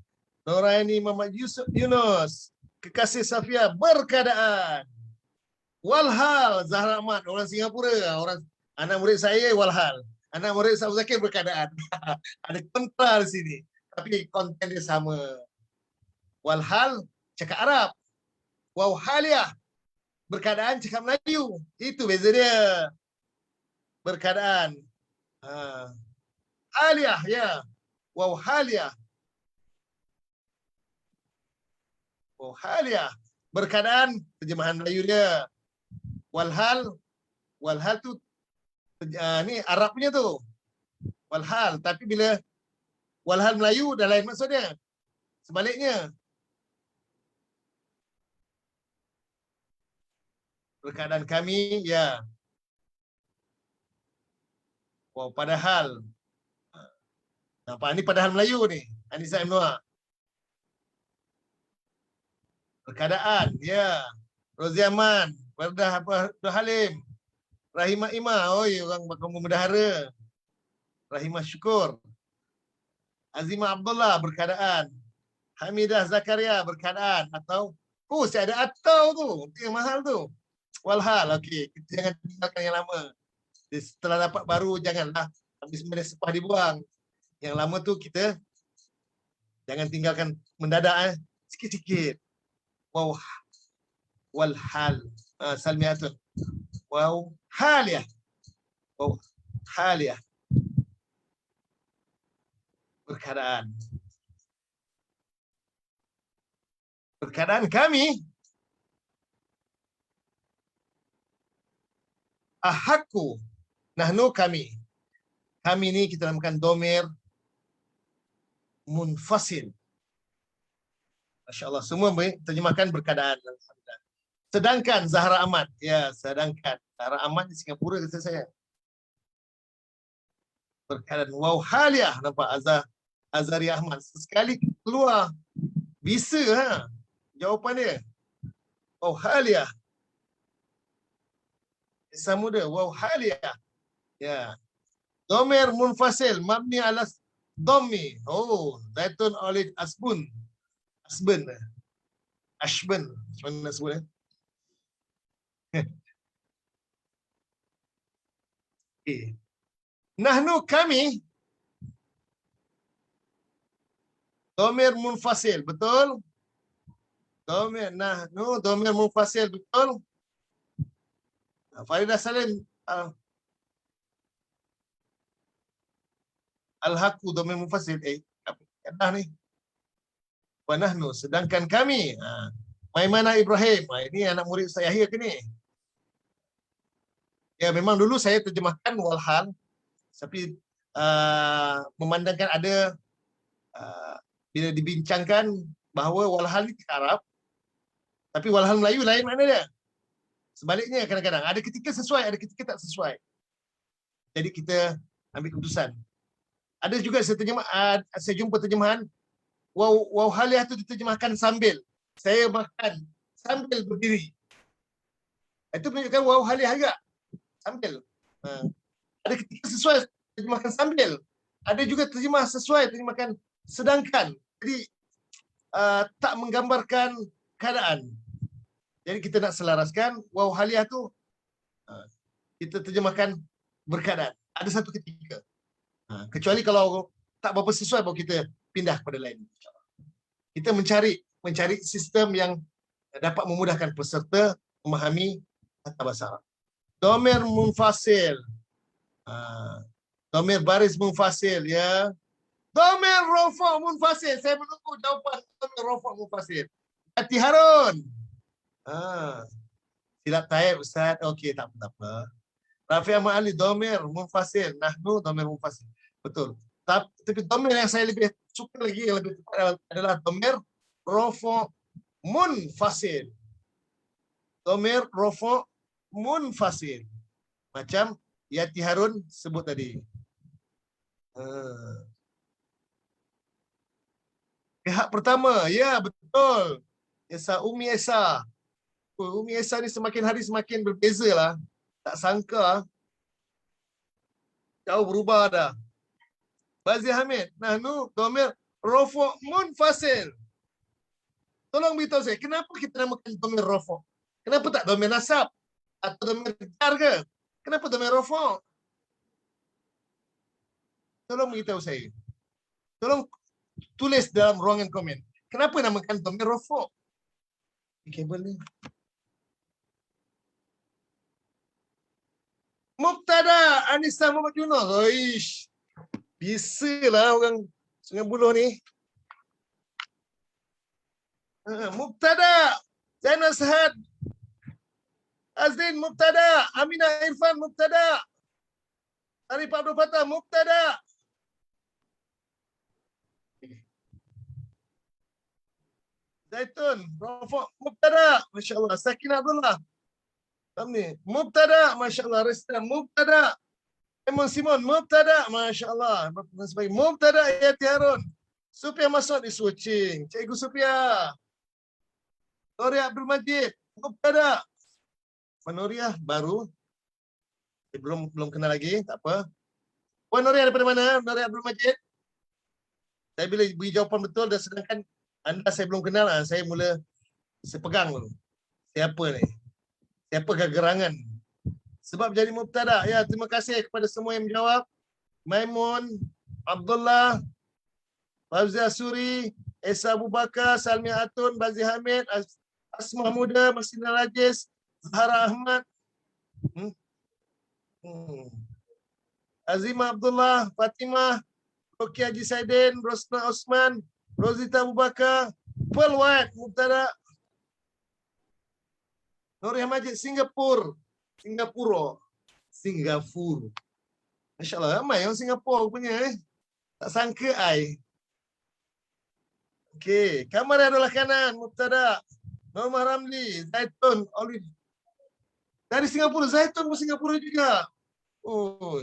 Noraini Muhammad Yusuf Yunus, Kekasih Safia, berkeadaan. Walhal, Zahra Ahmad, orang Singapura, orang anak murid saya Walhal. Anak murid Sabu Zakir berkeadaan. Ada kontra di sini. Tapi konten dia sama. Walhal, cakap Arab. Wauhaliyah, berkeadaan cakap Melayu. Itu beza dia. Berkeadaan. Haliyah, ya. Wauhaliyah. Wauhaliyah. Berkeadaan, terjemahan Melayu dia. Walhal, walhal tu ni Arabnya tu. Walhal, tapi bila walhal Melayu dah lain maksudnya. Sebaliknya. Berkeadaan kami, ya. Wow, padahal. Apa ni padahal Melayu ni? Anissa Imnoa. Berkeadaan, ya. Roziaman, Wardah Abdul Halim. Rahimah Ima, orang kamu bendahara. Rahimah Syukur. Azimah Abdullah, berkeadaan. Hamidah Zakaria, berkeadaan. Atau, saya ada atau tu. Itu yang mahal tu. Walhal, okey. Kita jangan tinggalkan yang lama. Setelah dapat baru, janganlah. Habis sebenarnya sepah dibuang. Yang lama tu kita jangan tinggalkan mendadak. Sikit-sikit. Wow. Walhal. Salmiatun. Wow. Haliyah. Wow. Haliyah. Berkeadaan. Berkeadaan kami ahakku, nahnu kami. Kami ni kita namakan domir munfasil. Masya Allah, semua terjemahkan berkeadaan. Sedangkan Zahra Ahmad, ya sedangkan Zahra Ahmad di Singapura kata saya. Berkeadaan, wow haliyah, nampak Azari Ahmad. Sekali keluar, bisa jawapan dia. Wow haliyah. Samuda, wow haliyah. Ya. Domir munfasil, mabni ala dhammi. Zaitun olid asbun. Asbun. Ashbun. Macam mana sebut Nahnu kami. Domir munfasil, betul? Domir, nahnu, domir munfasil, betul? Faridah Salim. Al-Haqqu domir munfasil. Dah ni. Wa nahnu, sedangkan kami. Maimanah Ibrahim. Ini anak murid saya Yahya ke ni? Ya, memang dulu saya terjemahkan walhal. Tapi memandangkan ada bila dibincangkan bahawa walhal ni Arab. Tapi walhal Melayu lain makna dia. Sebaliknya kadang-kadang. Ada ketika sesuai, ada ketika tak sesuai. Jadi kita ambil keputusan. Ada juga saya jumpa terjemahan wow haliyah tu diterjemahkan sambil. Saya makan sambil berdiri. Itu menunjukkan wow haliyah juga. Sambil. Ada ketika sesuai terjemahkan sambil. Ada juga terjemah sesuai terjemahkan sedangkan. Jadi tak menggambarkan keadaan. Jadi kita nak selaraskan wow haliyah tu kita terjemahkan berkeadaan. Ada satu ketika. Kecuali kalau tak berapa sesuai baru kita pindah kepada lain. Kita mencari sistem yang dapat memudahkan peserta memahami kata bahasa Arab. Domir munfasil. Domir baris munfasil, ya. Domir rofa' munfasil. Saya menunggu jawapan domir rofa' munfasil. Hati Harun. Silap taib Ustaz. Okey, tak apa. Rafi' Ahmad Ali, domir munfasil. Nahnu domir munfasil. Betul. Tapi domir yang saya lebih suka lagi, yang lebih tepat adalah domir rofa' munfasil. Domir rofa' munfasil. Macam Yati Harun sebut tadi. Pihak pertama, ya betul. Esa, Umi Esa. Umi Esa ni semakin hari semakin berbeza lah. Tak sangka. Jauh berubah dah. Bazir Hamid. Nahnu domir rofa' munfasil. Tolong beritahu saya, kenapa kita namakan domir rofa'? Kenapa tak domir nasab? Atau domir jar ke? Kenapa domir rofa'? Tolong beritahu saya. Tolong tulis dalam ruangan komen. Kenapa namakan domir rofa'? Kabel ni. Mubtada Anissa Muhammad Yunus. Oish. Bisalah orang Sungai Buloh ni. Mubtada Zainal Sahad. Azrin mubtada. Aminah Irfan mubtada. Arif Abdul Fattah mubtada. Zaitun Rafa' mubtada. Masya-Allah. Sakinah Abdullah. Kami mubtada, masya-Allah. Restan mubtada. Emon Simon mubtada, masya-Allah. Sebagai mubtada Yati Harun. Supia Masud is watching. Cikgu Supia. Noria Abdul Majid mubtada. Noria baru. Belum kenal lagi, tak apa. Puan Noria daripada mana? Noria Abdul Majid. Saya bila beri jawapan betul dan sedangkan anda saya belum kenal, saya mula sepegang dulu. Siapa ni? Siapakah gerangan? Sebab jadi mubtada. Ya, terima kasih kepada semua yang menjawab. Maimun, Abdullah, Fauzi Asuri, Esa Abu Bakar, Salmi Atun, Bazir Hamid, Asmah Muda, Masina Rajis, Zahara Ahmad, Azimah Abdullah, Fatimah, Roki Haji Saidin, Rosna Osman, Rozita Abu Bakar, Pearl White, mubtada. Nuriyah Majid, Singapura. Masya Allah, ramai orang Singapura punya. Tak sangka ai. Okey, Kamar adalah kanan, mubtada. Norma Ramli, Zaitun, Olive. Dari Singapura, Zaitun pun Singapura juga. Oh,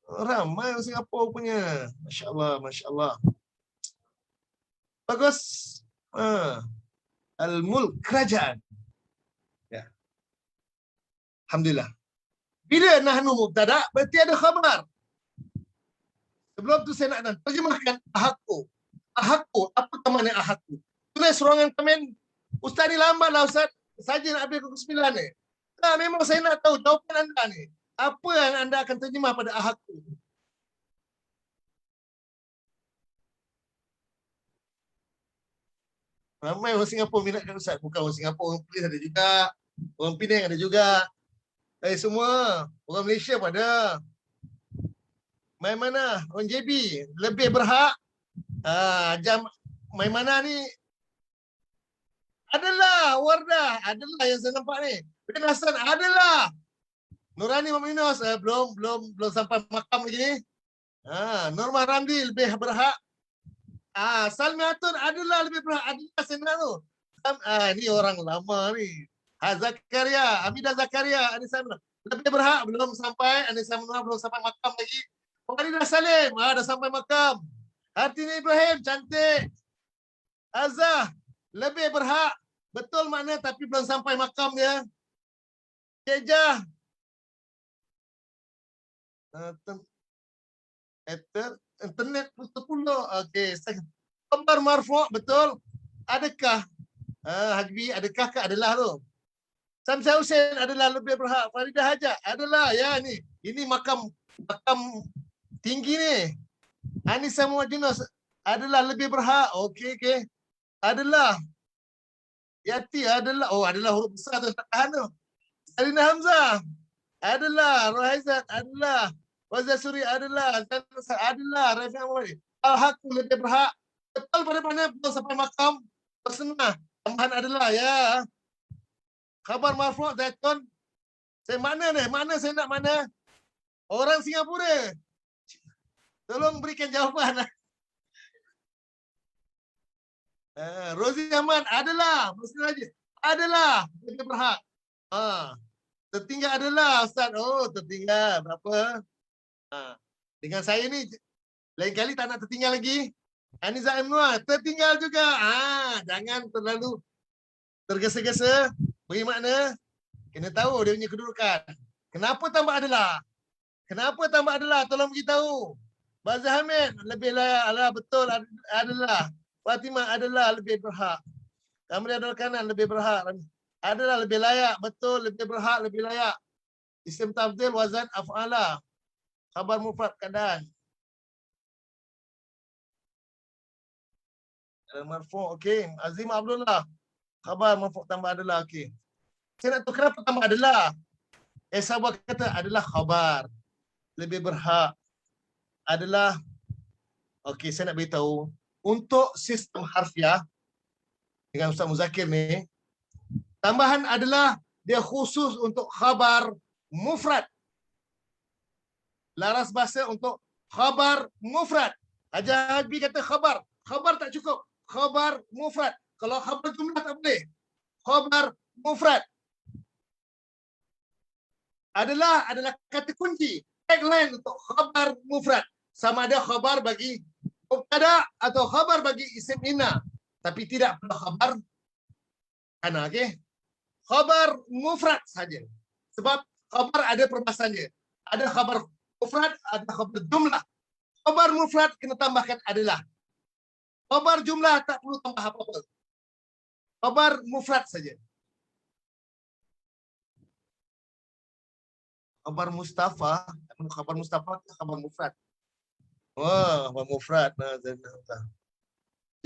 ramai orang Singapura punya. Masya Allah, Masya Allah. Bagus. Al-Mulk, kerajaan. Ya. Alhamdulillah. Bila nahnu mubtada, berarti ada khabar. Sebelum tu saya nak terjemahkan ahakku. Ahakku, apa makna ahakku? Tulis ruangan komen. Ustaz ni lambat lah Ustaz. Saja nak habis pukul 9 ni. Nah, memang saya nak tahu jawapan anda ni. Apa yang anda akan terjemah pada ahakku? Ramai orang Singapura minatkan Ustaz. Bukan orang Singapura, orang Perlis ada juga. Orang Penang ada juga. Semua. Orang Malaysia pun ada. Main mana? Orang JB. Lebih berhak. Jam main mana ni? Adalah. Wardah. Adalah yang saya nampak ni. Bin Hasan. Adalah. Nurani Maminus. Belum sampai makam lagi ni. Norma Ramli lebih berhak. Salmi Atun adalah lebih berhak. Adalah senang tu. Ni orang lama ni. Zakaria, Amidah Zakaria, Anissa Munah. Lebih berhak, belum sampai. Anissa Munah belum sampai makam lagi. Faridah Salim, dah sampai makam. Hartini Ibrahim, cantik. Azah, lebih berhak. Betul makna tapi belum sampai makam dia. Kejah. Internet pula. Okey. Khabar marfu' betul. Adakah? Hajbi, adakah ke adalah tu? Samsia Hussein adalah lebih berhak. Faridah Hajat adalah. Ya ni. Ini makam tinggi ni. Anissa Muhammad Yunus adalah lebih berhak. Okey. Adalah. Yati adalah, oh adalah huruf besar tu, tak tahan tu. Salina Hamzah adalah, Rohaizat adalah, Wazir Suri adalah, Zainal adalah, Rafi Amali. Al-Haqu lebih berhak. Betul pada mana betul sampai makam bersenah. Tambahan adalah ya. Khabar marfu' Zaitun. Saya mana ni? Mana saya nak mana? Orang Singapura. Tolong berikan jawapan. Rozi Ahmad adalah. Mesti aja. Adalah. Lebih berhak. Tertinggal adalah Ustaz. Oh, tertinggal. Berapa? Dengan saya ni, lain kali tak nak tertinggal lagi. Aniza Imnua, tertinggal juga. Jangan terlalu tergesa-gesa. Beri makna. Kena tahu dia punya kedudukan. Kenapa tambah adalah? Kenapa tambah adalah? Tolong beritahu. Bazir Hamid, lebih layak. Alah, betul adalah. Fatimah adalah lebih berhak. Kamri Abdul Kanan lebih berhak. Adalah lebih layak. Betul, lebih berhak, lebih layak. Isim tafdil, wazan, af'ala. Khabar mufrad, keadaan. Marfu', okey. Azim Abdullah. Khabar marfu' tambah adalah, okey. Saya nak tahu kenapa tambah adalah. Sahabat kata adalah khabar. Lebih berhak. Adalah, okey, saya nak beritahu. Untuk sistem harfiah, dengan Ustaz Muzakir ni, tambahan adalah dia khusus untuk khabar mufrad. Laras bahasa untuk khabar mufrad. Haji Habib kata khabar. Khabar tak cukup. Khabar mufrad. Kalau khabar jumlah tak boleh. Khabar mufrad. Adalah kata kunci. Tagline untuk khabar mufrad. Sama ada khabar bagi mubtada atau khabar bagi isim inna. Tapi tidak pada khabar ana, okey? Khabar mufrad saja. Sebab khabar ada perbahasannya. Ada khabar mufrad, ada khabar jumlah. Khabar mufrad kena tambahkan adalah. Khabar jumlah tak perlu tambah apa-apa. Khabar mufrad saja. Khabar Mustafa, khabar Mustafa, khabar mufrad. Wah, khabar mufrad.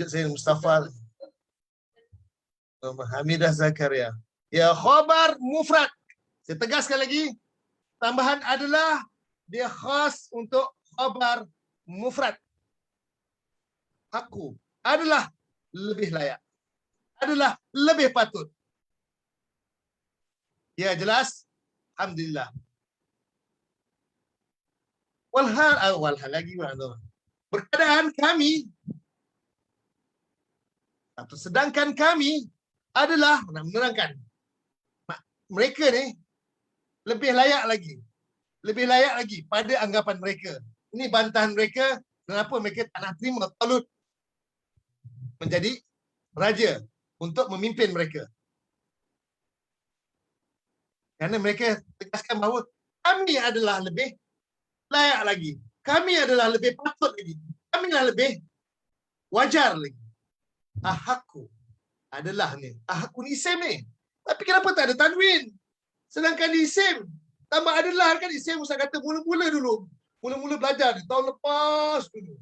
Saya Mustafa. Hamidah Zakaria. Ya, khabar mufrad. Saya tegaskan lagi. Tambahan adalah dia khas untuk khabar mufrad. Aku adalah lebih layak. Adalah lebih patut. Ya, jelas? Alhamdulillah. Walhal lagi. Berkeadaan kami, atau sedangkan kami adalah, nak menerangkan, mereka ni lebih layak lagi. Lebih layak lagi pada anggapan mereka. Ini bantahan mereka, kenapa mereka tak nak terima Talut menjadi raja untuk memimpin mereka. Kerana mereka tegaskan bahawa kami adalah lebih layak lagi. Kami adalah lebih patut lagi. Kami adalah lebih wajar lagi. Ahakku adalah ni. Ahakku ni isim ni. Tapi kenapa tak ada tanwin? Sedangkan di isim, tambah adalah kan isim Ustaz kata mula-mula dulu. Mula-mula belajar tahun lepas dulu.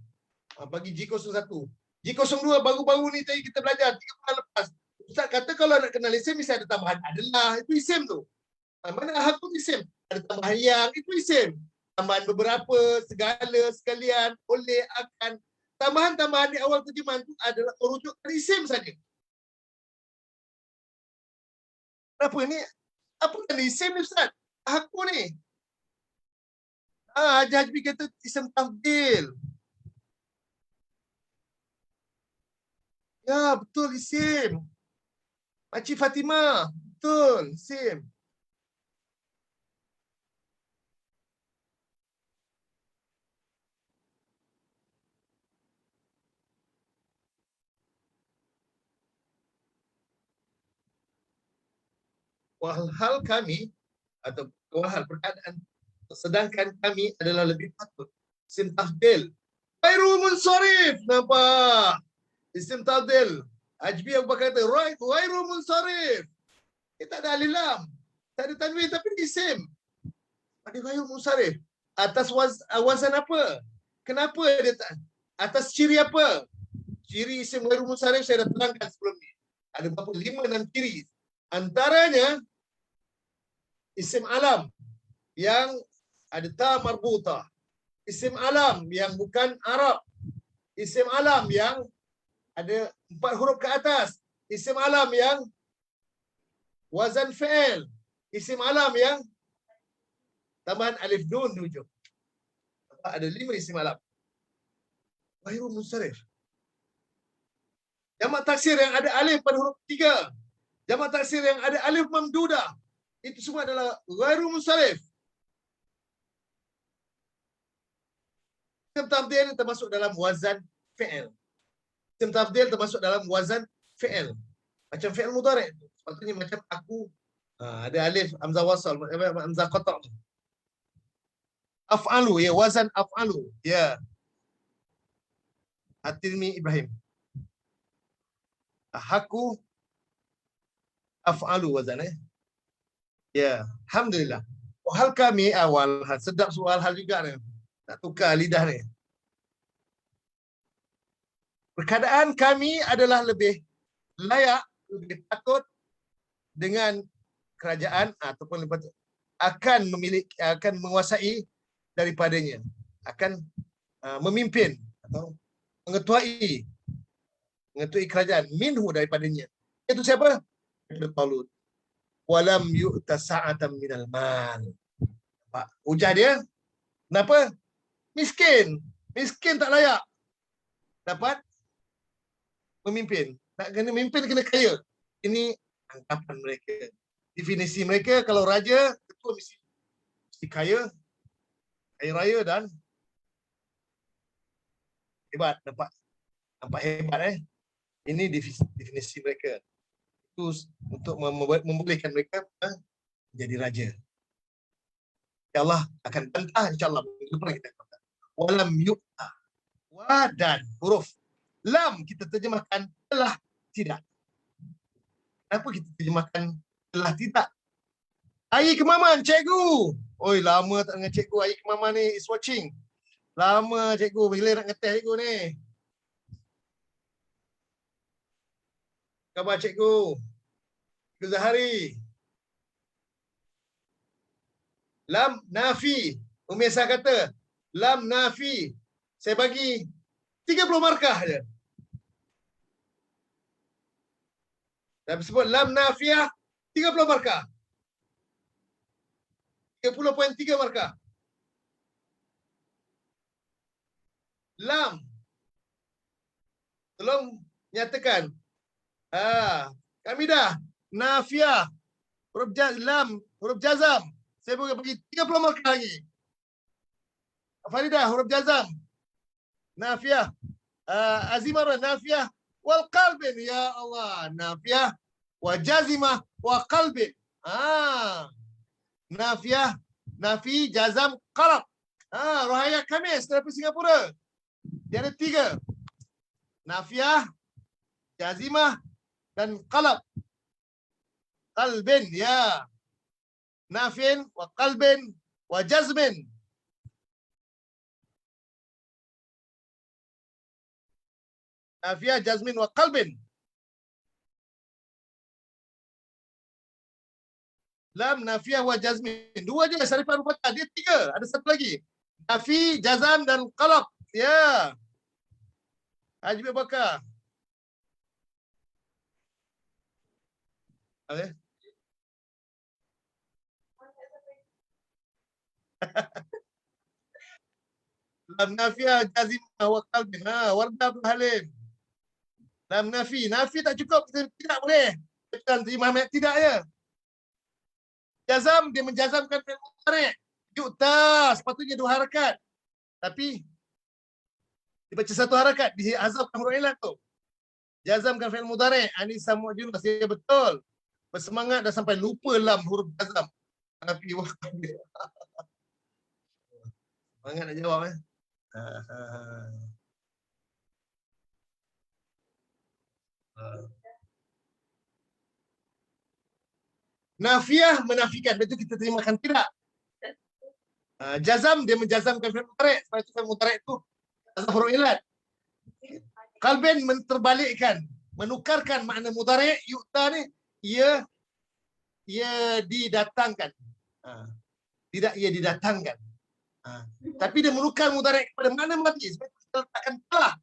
Bagi G01. G02 baru-baru ni tadi kita belajar 3 bulan lepas. Ustaz kata kalau nak kenal isim mesti ada tambahan adalah. Itu isim tu. Mana ahakku isim? Ada tambahan yang, itu isim. Tambahan beberapa, segala, sekalian, oleh, akan. Tambahan-tambahan di awal terjemahan itu adalah merujuk ke isim saja. Kenapa ni? Apa kan isim ni Ustaz? Aku ni. Haji Hajbi kata isim tafdil. Ya, betul isim. Makcik Fatimah. Betul, isim. Walhal kami, atau walhal perkataan, sedangkan kami adalah lebih patut. Isim tafdil. Ghairu munsharif. Nampak? Isim tafdil. Hajbi Abu Bakar kata, ghairu munsharif. Dia tak ada alif lam. Tak ada tanwin, tapi isim. Ada ghairu munsharif. Atas wazan apa? Kenapa dia tak? Atas ciri apa? Ciri isim ghairu munsharif saya dah terangkan sebelum ni. Ada berapa? 5 6 ciri. Antaranya isim alam yang ada ta marbutah. Isim alam yang bukan Arab. Isim alam yang ada 4 huruf ke atas. Isim alam yang wazan fi'il. Isim alam yang tambahan alif nun di hujung. Ada 5 isim alam. Ghairu munsharif. Jamak taksir yang ada alif pada huruf 3. Jamak taksir yang ada alif mamdudah. Itu semua adalah ghairu munsharif. Isim tafdhil termasuk dalam wazan fi'il. Isim tafdhil termasuk dalam wazan fi'il. Macam fi'il mudhari'. Sepatutnya macam aku. Ada alif, hamzah wasal, hamzah qata'. Af'alu, ya, wazan af'alu. Ya. At-Tirmi Ibrahim. Haku af'alu wazan, Ya, alhamdulillah. Hal kami awal, sedap soal hal juga ni. Tak tukar lidah ni. Perkataan kami adalah lebih layak, lebih patut dengan kerajaan ataupun akan memiliki, akan menguasai daripadanya, akan memimpin atau mengetuai kerajaan minhu daripadanya. Itu siapa? Talut. Walam yu'ta sa'atan minal mal. Pak, hujah dia kenapa? Miskin. Miskin tak layak dapat memimpin. Nak kena memimpin kena kaya. Ini anggapan mereka. Definisi mereka kalau raja ketua mesti kaya, kaya raya dan hebat. Nampak hebat Ini definisi mereka. Itu untuk membolehkan mereka menjadi raja. Ya Allah akan bantah insya-Allah. Kita kata. Walam yu'ta. Wa dan huruf lam kita terjemahkan telah tidak. Kenapa kita terjemahkan telah tidak? Ayi Kemaman, cikgu. Oi, lama tak dengan cikgu. Ayi Kemaman ni is watching. Lama cikgu, bila nak ngetes cikgu ni? Khabar cikgu? Cikgu Zahari. Lam nafi. Umi Aisyah kata, lam nafi. Saya bagi 30 markah je. Dan sebut lam nafiah 30 markah. 30.3 markah. Lam. Tolong nyatakan. Kami dah. Nafiah. Huruf lam. Huruf jazam. Saya boleh bagi 30 markah lagi. Faridah, huruf jazam. Nafiah. Azimah, nafiah. Wal qalbin. Ya Allah. Nafiah. Wa jazimah. Wa qalbin. Nafiah. Nafi, jazam, qalab. Rohaya Khamis dari Singapura. Dia ada 3. Nafiah, jazimah, dan qalab. Qalbin, ya. Nafin, wa qalbin, wa jazmin. Nafiah, jazmin, wa qalbin. Lam, nafiah, wa jazmin. 2 je sarifan rupata. Dia 3. Ada satu lagi. Nafi, jazam, dan qalab. Ya. Haji Abu Bakar. Okay. Lam nafiah, jazimah, wa qalbin. Wardah Abdul Halim. Lam nafi. Nafi tak cukup. Tidak boleh. Bukan terima tidak ya. Jazam, dia menjazamkan fi'il mudhari'. Yu'ta, sepatutnya 2 harakat. Tapi dibaca 1 harakat, dihazafkan huruf ilat tu. Jazamkan fi'il mudhari'. Ini sama juga, saya betul. Bersemangat dah sampai lupa lam huruf jazam. Tapi semangat nak jawab Nafiah menafikan, itu kita terimakan tidak. Jazam, dia menjazamkan fi'il mudhari'. Sebab itu fi'il mudhari' itu hazaf huruf ilat. Qalbin menterbalikkan. menukarkan makna mudhari' yu'ta ni, ia didatangkan. Tidak ia didatangkan. Tapi dia menukar mudhari' kepada makna madhi. Sebab kita letakkan telah.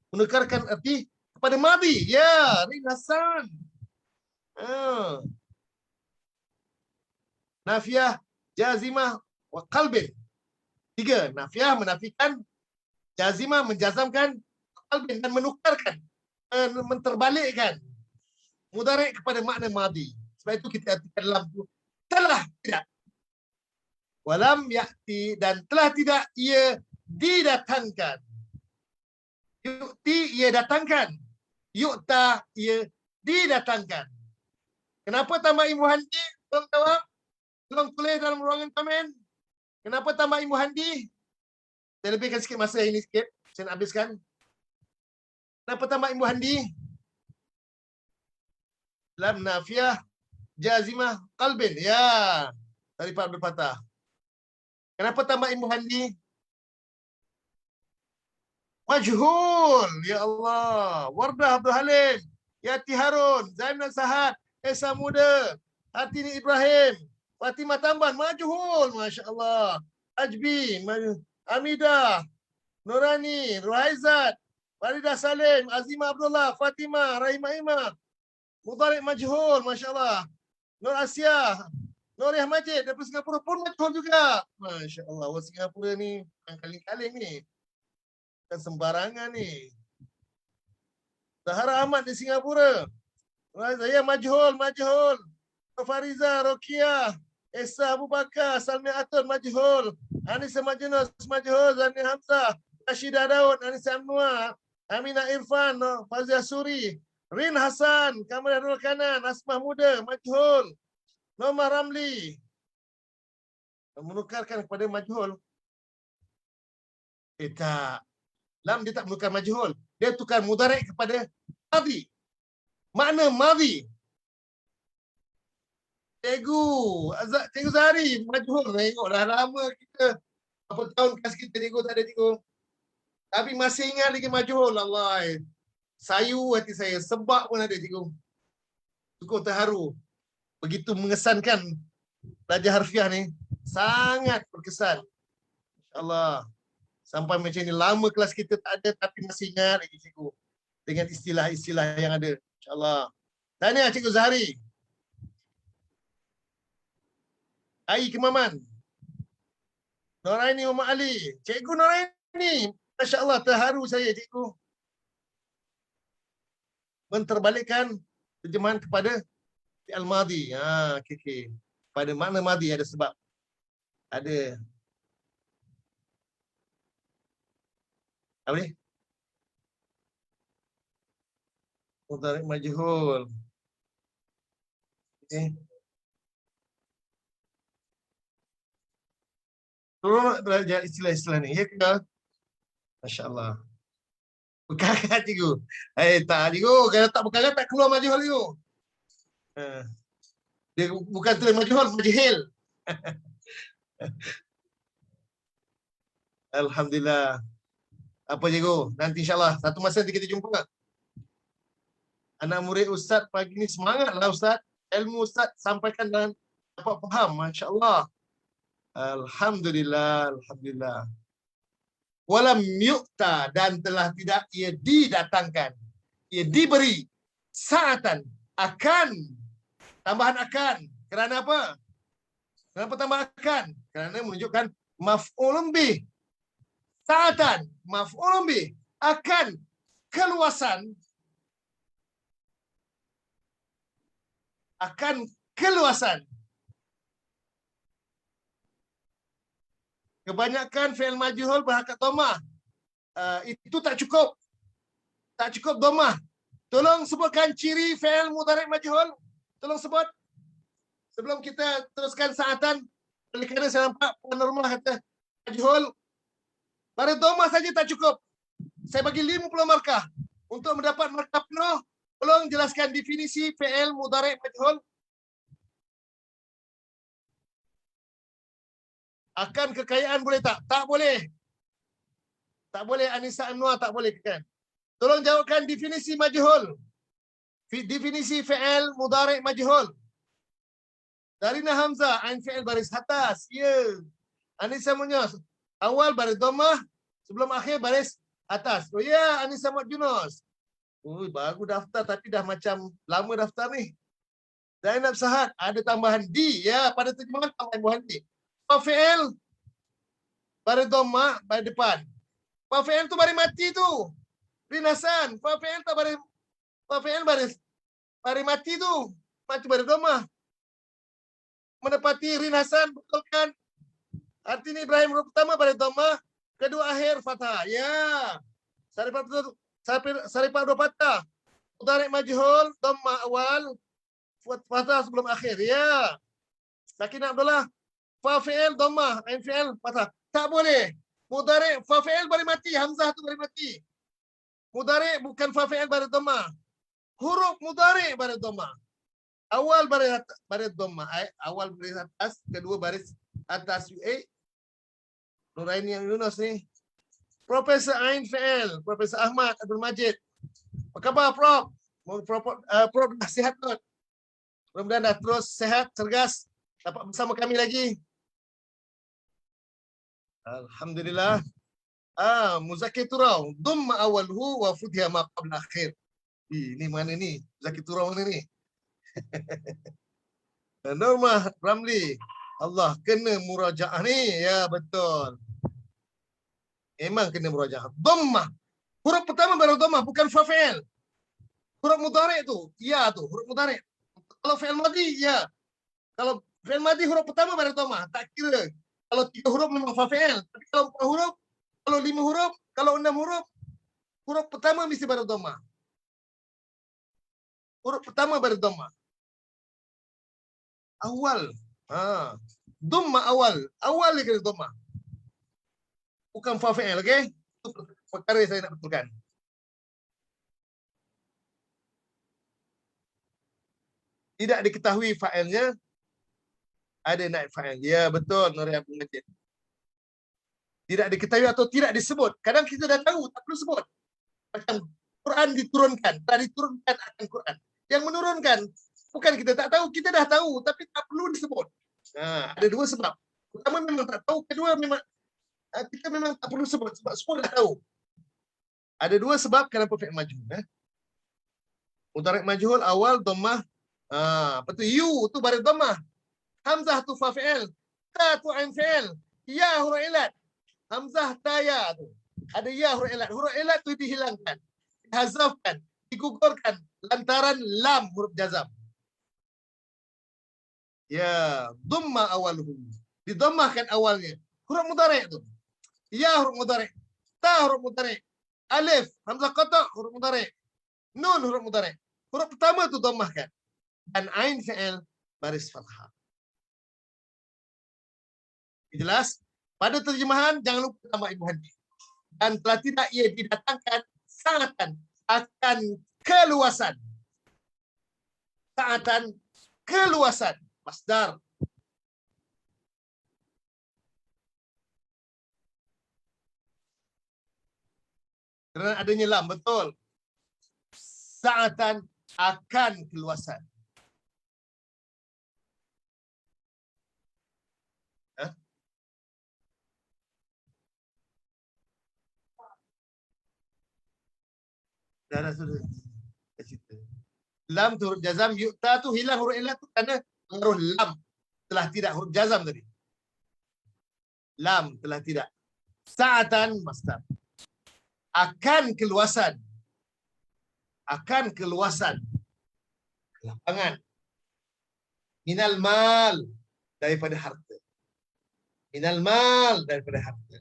Menukarkan arti kepada madhi. Ya, Rin Hasan. Nafiah, jazimah, wa qalbin. 3. Nafiah menafikan, jazimah menjazamkan, qalbin dan menukarkan, menterbalikkan mudhari' kepada makna madhi. Sebab itu kita artikan dalam tu telah tidak. Walam ya'ti dan telah tidak ia didatangkan. Yu'ti ia datangkan. Yu'ta ia didatangkan. Kenapa tambah ilmu handi? Tolong jawab. Tolong tulis dalam ruangan komen. Kenapa tambah ilmu handi? Saya lebihkan sikit masa ini sikit. Saya nak habiskan. Kenapa tambah ilmu handi? Lam nafiah jazimah qalbin. Ya. Dari Pak Abdul Fattah. Kenapa tambah ilmu handi? Majhul. Ya Allah. Wardah Abdul Halim. Yati Harun. Zainal Sahad. Esa Muda. Hartini Ibrahim. Fatimah Tamban. Majhul. Masya Allah. Ajbi. Amidah. Nurani. Ruhaizat. Faridah Salim. Azimah Abdullah. Fatimah. Rahimah Imah. Mudhari' majhul. Masya Allah. Nur Asia. Nuriyah Majid daripada Singapura pun majhul juga. Masya Allah. Orang Singapura ni kaling-kaling ni. Bukan sembarangan ni. Zahara Ahmad di Singapura. Saya majhul. Fariza, Rokiah, Esa Abu Bakar, Salmi Atun, majhul. Anissa Majnun, majhul. Zani Hamzah, Rashidah Daud, Anissa Anwar, Aminah Irfan, Fazia Suri, Rin Hasan, Kamal Abdul Kanan, Asmah Muda, majhul. Nomor Ramli. Menukarkan kepada majhul. Tak. Lam dia tak menukar majhul. Dia tukar mudhari' kepada madhi. Makna madhi. Cikgu Zahari majhul. Tengok dah lama kita. Berapa tahun kelas kita cikgu tak ada cikgu. Tapi masih ingat lagi majhul. Allah. Sayu hati saya. Sebab pun ada cikgu. Cukup terharu. Begitu mengesankan belajar harfiah ni. Sangat berkesan. InsyaAllah. Sampai macam ni. Lama kelas kita tak ada tapi masih ingat lagi cikgu. Dengan istilah-istilah yang ada. InsyaAllah. Tahniah Cikgu Zahari. Ai Kemaman. Noraini Muhammad Ali. Cikgu Noraini. Masya Allah terharu saya cikgu. Menterbalikkan terjemahan kepada fi'al madhi. Okay. Pada makna madhi ada sebab. Ada. Apa ni? Mudhari' majhul. Okay. Tolong belajar istilah-istilah ni. Ya ke? Masya Allah. Berkarat cikgu. Tak cikgu. Kalau tak berkarat tak keluar majhul cikgu. Dia bukan tulis majhul, majhil. Alhamdulillah. Apa cikgu? Nanti insyaAllah. Satu masa nanti kita jumpa. Anak murid Ustaz pagi ni semangatlah Ustaz. Ilmu Ustaz sampaikan dan dapat faham. Masya Allah. Alhamdulillah. Alhamdulillah. Walam yu'ta dan telah tidak ia didatangkan. Ia diberi. Sa'atan. Akan. Tambahan akan. Kerana apa? Kenapa tambah akan? Kerana menunjukkan maf'ulun bih. Sa'atan. Maf'ulun bih. Akan. Keluasan. Akan keluasan. Kebanyakan fi'il majhul berharakat dhammah. Itu tak cukup. Tak cukup dhammah. Tolong sebutkan ciri fi'il mudhari' majhul. Tolong sebut. Sebelum kita teruskan sa'atan. Oleh kerana saya nampak Puan Nurmah kata majhul. Pada dhammah saja tak cukup. Saya bagi 50 markah. Untuk mendapat markah penuh, tolong jelaskan definisi fi'il mudhari' majhul. Akan kekayaan boleh tak? Tak boleh. Tak boleh Anissa Anwar tak boleh kan? Tolong jawabkan definisi majhul. Definisi fi'il mudhari' majhul. Darina Hamzah, ain fi'il baris atas. Ya. Anissa Munyos, awal baris dhammah, sebelum akhir baris atas. Oh ya, Anissa Muhammad Yunus. Ui, baru daftar tapi dah macam lama daftar ni. Zainab Sahad, ada tambahan D. Ya, pada terjemahan tambahan D. Fi'il baris dhammah, baris depan. Fi'il tu baris mati tu. Rinasan, fi'il tak baris, fi'il baris mati tu. Mati baris dhammah. Menepati Rinasan, betul kan? Artinya Ibrahim huruf pertama baris dhammah, kedua akhir fathah. Ya. Sarifah dua fathah. Mudhari' majhul, dhammah awal, fathah sebelum akhir. Ya. Sakinah Abdullah, fa fi'il dhammah, ain fi'il fathah. Tak boleh. Mudhari' fa fi'il baris mati, hamzah tu baris mati. Mudhari' bukan fa fi'il baris dhammah. Huruf mudhari' baris dhammah. Awal baris dhammah, awal baris atas, kedua baris atas. Nuraini yang Yunus ni. Profesor Ain Fi'il, Profesor Ahmad Abdul Majid. Apa khabar, Prof? Prof dah sihat tak? Mudah-mudahan dah terus sihat, cergas, dapat bersama kami lagi. Alhamdulillah. Muzakir Turau, dhamma awalhu wa futhiha ma qabla akhir. Ini mana ni? Muzakir Turau mana ni? Normah Ramli. Allah, kena murajaah ni. Ya, betul. Memang kena murajaah. Dhammah. Huruf pertama baru dhammah, bukan fa fi'il. Huruf mudhari' tu, ya tu, huruf mudhari'. Kalau fi'il madhi, ya. Kalau fi'il madhi huruf pertama baru dhammah, tak kira. Kalau 3 huruf memang fa fi'il. Tapi kalau 4 huruf, kalau 5 huruf, kalau 6 huruf, huruf pertama mesti baru dhammah. Huruf pertama baru dhammah. Awal. Dhammah awal. Awal dia kena dhammah. Bukan fa fi'il, okey? Itu perkara yang saya nak betulkan. Tidak diketahui fa'ilnya, ada naib fa'il. Ya, betul, Nuri Abdul Majid. Tidak diketahui atau tidak disebut. Kadang kita dah tahu, tak perlu sebut. Macam Quran diturunkan, telah diturunkan akan Quran. Yang menurunkan, bukan kita tak tahu, kita dah tahu, tapi tak perlu disebut. Ada 2 sebab. Pertama memang tak tahu, kedua memang kita memang tak perlu sebut, sebab semua dah tahu. Ada 2 sebab kenapa fi'il majhul. Mudhari' majhul awal dhammah. Apa tu? You tu baris dhammah. Hamzah tu fa fi'il. Ta tu ain fi'il. Ya huruf ilat. Hamzah ta ya tu. Ada ya huruf ilat. Huruf ilat tu dihilangkan, dihazafkan, digugurkan lantaran lam huruf jazam. Ya, dhamma awalhu. Didhammahkan awalnya. Huruf mudhari' tu. Ya huruf mudhari'. Ta huruf mudhari'. Alif, hamzah qata' huruf mudhari'. Nun huruf mudhari'. Huruf pertama tu dhammahkan. Dan ain fi'il baris fathah. Jelas? Pada terjemahan jangan lupa tambah Ibu Hadi. Dan telah tidak ia didatangkan sa'atan akan keluasan. Sa'atan keluasan. Masdar. Kerana adanya lam, betul. Sa'atan akan keluasan. Dah sudah. Lam tu huruf jazam, yu'ta tu hilang huruf ilah tu kerana pengaruh lam. Telah tidak huruf jazam tadi. Lam telah tidak. Sa'atan masdar. Akan keluasan. Akan keluasan. Lapangan. Minal mal. Daripada harta. Minal mal. Daripada harta.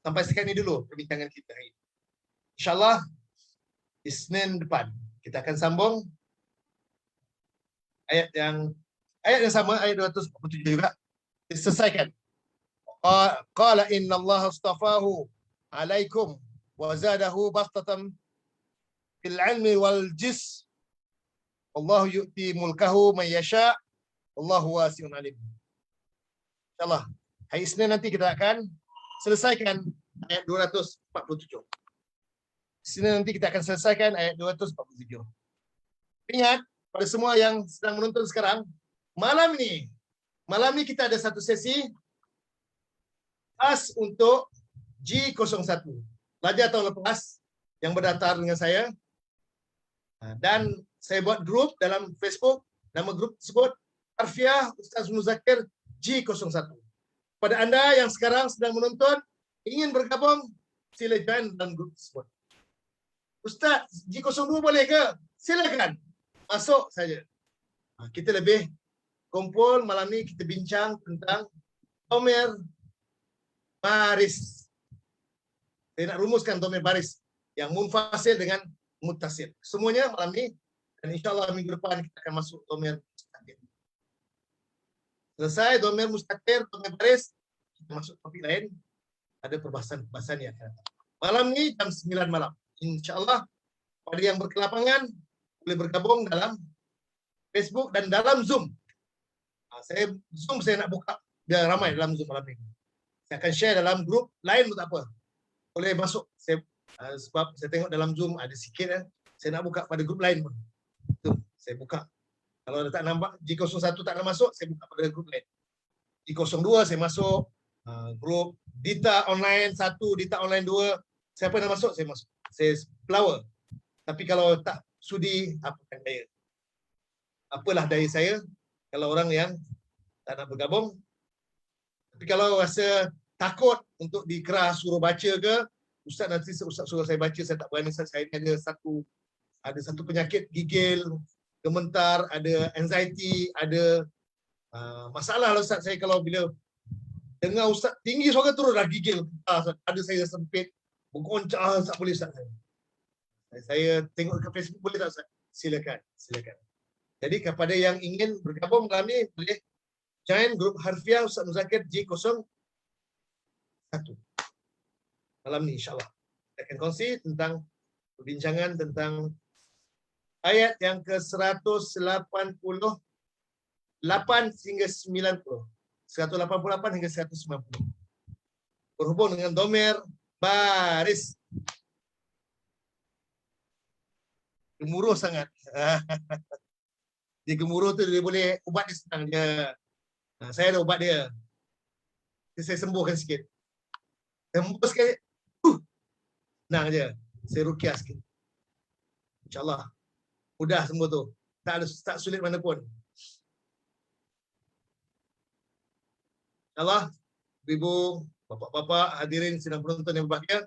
Sampai sekarang ini dulu perbincangan kita hari ini. InsyaAllah Isnin depan kita akan sambung ayat yang sama, ayat 247 juga diselesaikan. Qala inna Allah astafahu alaikum wa zadahu bastatan fil ilmi wal jis. Wallahu yu'ti mulkahu man yasha. Wallahu wasi'un alim. InsyaAllah hari Isnin nanti kita akan selesaikan ayat 247. Di sini nanti kita akan selesaikan ayat 247. Ingat, pada semua yang sedang menonton sekarang, malam ni kita ada satu sesi khas untuk G01. Pelajar tahun lepas yang berdaftar dengan saya. Dan saya buat grup dalam Facebook. Nama grup tersebut Harfiah Ustaz Muzakir G01. Pada anda yang sekarang sedang menonton, ingin bergabung, sila join dalam grup tersebut. Ustaz, G02 boleh ke? Silakan. Masuk saja. Kita lebih kumpul malam ni, kita bincang tentang Dhamir Baris. Saya nak rumuskan Dhamir Baris yang munfasil dengan muttasil. Semuanya malam ni, dan insyaAllah minggu depan kita akan masuk Dhamir Mustatir. Selesai Dhamir Mustatir, Dhamir Baris, kita masuk topik lain. Ada perbahasan-perbahasan yang akan datang. Malam ni jam 9 malam. InsyaAllah pada yang berkelapangan boleh bergabung dalam Facebook dan dalam Zoom. Saya nak buka biar ramai dalam Zoom malam ni. Saya akan share dalam grup lain pun tak apa. Boleh masuk. Sebab saya tengok dalam Zoom ada sikit. Saya nak buka pada grup lain pun. Itu saya buka. Kalau tak nampak G01 tak nak masuk, saya buka pada grup lain. G02 saya masuk grup Dita Online 1, Dita Online 2. Siapa nak masuk, saya masuk. Saya flower. Tapi kalau tak sudi, apakan daya. Apalah daya saya kalau orang yang tak nak bergabung. Tapi kalau rasa takut untuk dikerah suruh baca ke, Ustaz nanti Ustaz suruh saya baca, saya tak berani. Saya ada satu penyakit gigil, gementar, ada anxiety, ada masalah lah Ustaz. Saya kalau bila dengar Ustaz tinggi suara terus dah gigil. Ada saya sempit, bergoncang, tak boleh Ustaz. Saya tengok ke Facebook, boleh tak Ustaz? Silakan. Jadi kepada yang ingin bergabung malam ni, boleh join grup Harfiah Ustaz Muzakir G01. Malam ni insyaAllah. Kita akan kongsi tentang perbincangan tentang ayat yang ke-188 hingga 90. 188 hingga 190. Berhubung dengan Dhamir Baris. Gemuruh sangat. Dia gemuruh tu dia boleh ubat dia senang dia. Saya ada ubat dia. Saya sembuhkan sikit. Sembuh sikit. Senang je. Saya rukiah sikit. InsyaAllah. Mudah sembuh tu. Tak sulit mana pun. InsyaAllah. Ibu, bapak-bapak, hadirin sedang penonton yang berbahagia.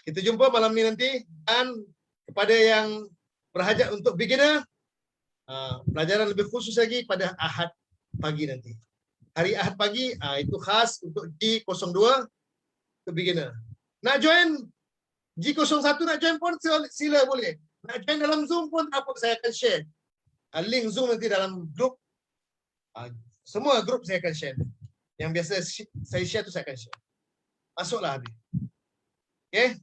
Kita jumpa malam ni nanti. Dan kepada yang berhajat untuk beginner, pelajaran lebih khusus lagi pada Ahad pagi nanti. Hari Ahad pagi, itu khas untuk G02 untuk beginner. Nak join G01, nak join pun sila boleh. Nak join dalam Zoom pun apa, saya akan share. Link Zoom nanti dalam grup. Semua grup saya akan share. Yang biasa saya share tu saya akan share. Masuklah habis. Okay?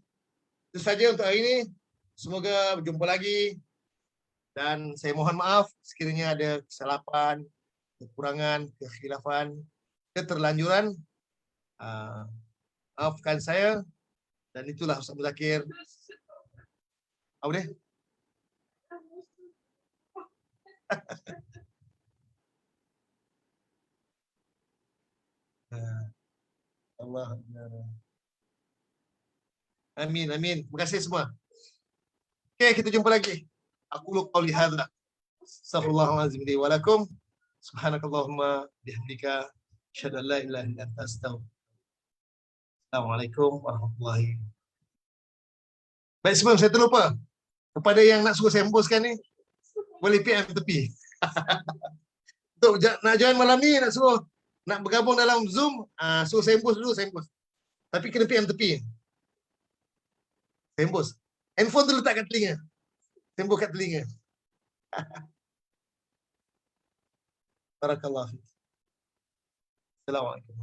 Itu saja untuk hari ini. Semoga berjumpa lagi. Dan saya mohon maaf sekiranya ada kesalahan, kekurangan, kekhilafan, keterlanjuran. Maafkan saya. Dan itulah Ustaz Muzakir. Apa dia? Allah. Amin, amin. Terima kasih semua. Okay, kita jumpa lagi. Aku qauli hadza. Astaghfirullahalazim li wa lakum. Subhanakallahumma bihamdika asyhadu an la ilaha illa anta astaghfiruka. Assalamualaikum warahmatullahi wabarakatuh. Baik semua, saya terlupa. Kepada yang nak suruh saya hembuskan ni, boleh PM tepi. Untuk nak join malam ni, nak suruh nak bergabung dalam Zoom, suruh saya hembus dulu, saya hembus. Tapi kena PM tepi. Saya hembus. Handphone tu letak kat telinga. Tembok kat telinga. Barakallahu fiik. Assalamualaikum.